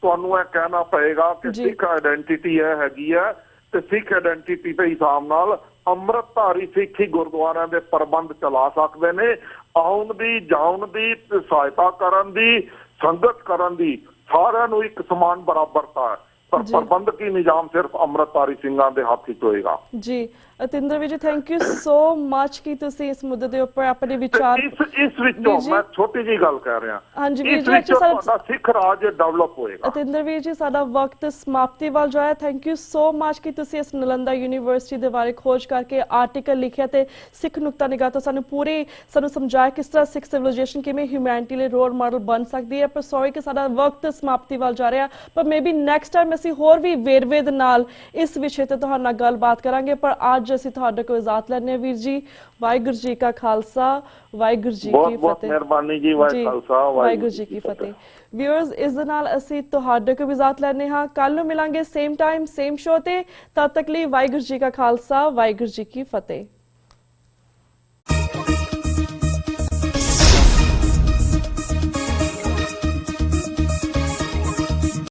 ਤੁਹਾਨੂੰ ਇਹ ਕਹਿਣਾ ਪਏਗਾ ਕਿ ਜੀ। ਸਿੱਖ ਆਇਡੈਂਟੀਟੀ ਇਹ ਹੈਗੀ ਹੈ ਤੇ ਸਿੱਖ ਆਇਡੈਂਟੀਟੀ ਦੇ ਹਿਸਾਬ ਨਾਲ ਅੰਮ੍ਰਿਤਧਾਰੀ ਸਿੱਖ ਹੀ ਗੁਰਦੁਆਰਿਆਂ ਦੇ ਪ੍ਰਬੰਧ ਚਲਾ ਸਕਦੇ ਨੇ। ਆਉਣ ਦੀ ਜਾਣ ਦੀ ਤੇ ਸਹਾਇਤਾ ਕਰਨ ਦੀ ਸੰਗਤ ਕਰਨ ਦੀ ਸਾਰਿਆਂ ਨੂੰ ਇੱਕ ਸਮਾਨ ਬਰਾਬਰਤਾ ਹੈ, ਪਰ ਜੀ। ਪ੍ਰਬੰਧਕੀ ਨਿਜ਼ਾਮ ਸਿਰਫ ਅੰਮ੍ਰਿਤਧਾਰੀ ਸਿੰਘਾਂ ਦੇ ਹੱਥ ਵਿੱਚ ਹੋਏਗਾ। ਜੀ ਅਤਿੰਦਰ ਵੀਰ ਜੀ ਥੈਂਕ ਯੂ ਸੋ ਮਚ ਕਿ ਤੁਸੀਂ ਇਸ ਮੁੱਦੇ ਦੇ ਉੱਪਰ ਆਪਣੇ ਤੇ ਵਿਚਾਰ ਇਸ ਵਿੱਚੋਂ ਵੀਰ ਜੀ। ਮੈਂ ਛੋਟੀ ਜੀ ਗੱਲ ਕਹਿ ਰਿਹਾ, ਹਾਂਜੀ ਵੀਰ ਇਸ ਜੀ, ਵਿੱਚੋਂ actually ਤੁਹਾਡਾ ਸਿੱਖ ਰਾਜ ਡਿਵੈਲਪ ਹੋਏਗਾ। ਅਤਿੰਦਰ ਵੀਰ ਜੀ ਸਾਡਾ ਵਕਤ ਸਮਾਪਤੀ ਵੱਲ ਜਾ ਰਿਹਾ। ਥੈਂਕ ਯੂ ਸੋ ਮਚ ਕਿ ਤੁਸੀਂ ਇਸ ਨਾਲੰਦਾ ਯੂਨੀਵਰਸਿਟੀ ਦੇ ਬਾਰੇ ਖੋਜ ਕਰਕੇ ਆਰਟੀਕਲ ਲਿਖਿਆ ਤੇ ਸਿੱਖ ਨੁਕਤਾ ਨਿਗਾਹ ਤੋਂ ਸਾਨੂੰ ਸਮਝਾਇਆ ਕਿਸ ਤਰ੍ਹਾਂ ਸਿੱਖ ਸਿਵਲਾਈਜੇਸ਼ਨ ਕਿਵੇਂ ਹਿਊਮੈਨਿਟੀ ਲਈ ਰੋਲ ਮਾਡਲ ਬਣ ਸਕਦੀ ਹੈ। ਪਰ ਸੌਰੀ ਕਿ ਸਾਡਾ ਵਕਤ ਸਮਾਪਤੀ ਵੱਲ ਜਾ ਰਿਹਾ, ਪਰ ਮੇਬੀ ਨੈਕਸਟ ਟਾਈਮ ਅਸੀਂ ਹੋਰ ਵੀ ਵੇਰਵੇ ਦੇ ਨਾਲ ਇਸ ਵਿਸ਼ੇ ਤੇ ਤੁਹਾਡੇ ਨਾਲ ਗੱਲਬਾਤ ਕਰਾਂਗੇ। ਪਰ ਅੱਜ ਅਸੀਂ ਤੁਹਾਡੇ ਕੋਲ ਇਜਾਜ਼ਤ ਲੈਂਦੇ ਹਾਂ ਵੀਰ ਜੀ। ਵਾਹਿਗੁਰੂ ਜੀ ਕਾ ਖਾਲਸਾ, ਵਾਹਿਗੁਰੂ ਜੀ ਬਹੁਤ ਕੀ ਬਹੁਤ ਫਤਿਹ। ਮਿਹਰਬਾਨੀ ਜੀ। ਵਾਹਿਗੁਰੂ ਖਾਲਸਾ, ਵਾਹਿਗੁਰੂ ਜੀ ਕੀ ਫਤਿਹ। ਵਿਊਅਰਸ ਇਸ ਦੇ ਨਾਲ ਅਸੀਂ ਤੁਹਾਡੇ ਕੋਲ ਇਜਾਜ਼ਤ ਲੈਂਦੇ ਹਾਂ। ਕੱਲ ਨੂੰ ਮਿਲਾਂਗੇ ਸੇਮ ਟਾਈਮ ਸੇਮ ਸ਼ੋ ਤੇ। ਤਦ ਤੱਕ ਲਈ ਵਾਹਿਗੁਰੂ ਜੀ ਕਾ ਖਾਲਸਾ, ਵਾਹਿਗੁਰੂ ਜੀ ਕੀ ਫਤਿਹ।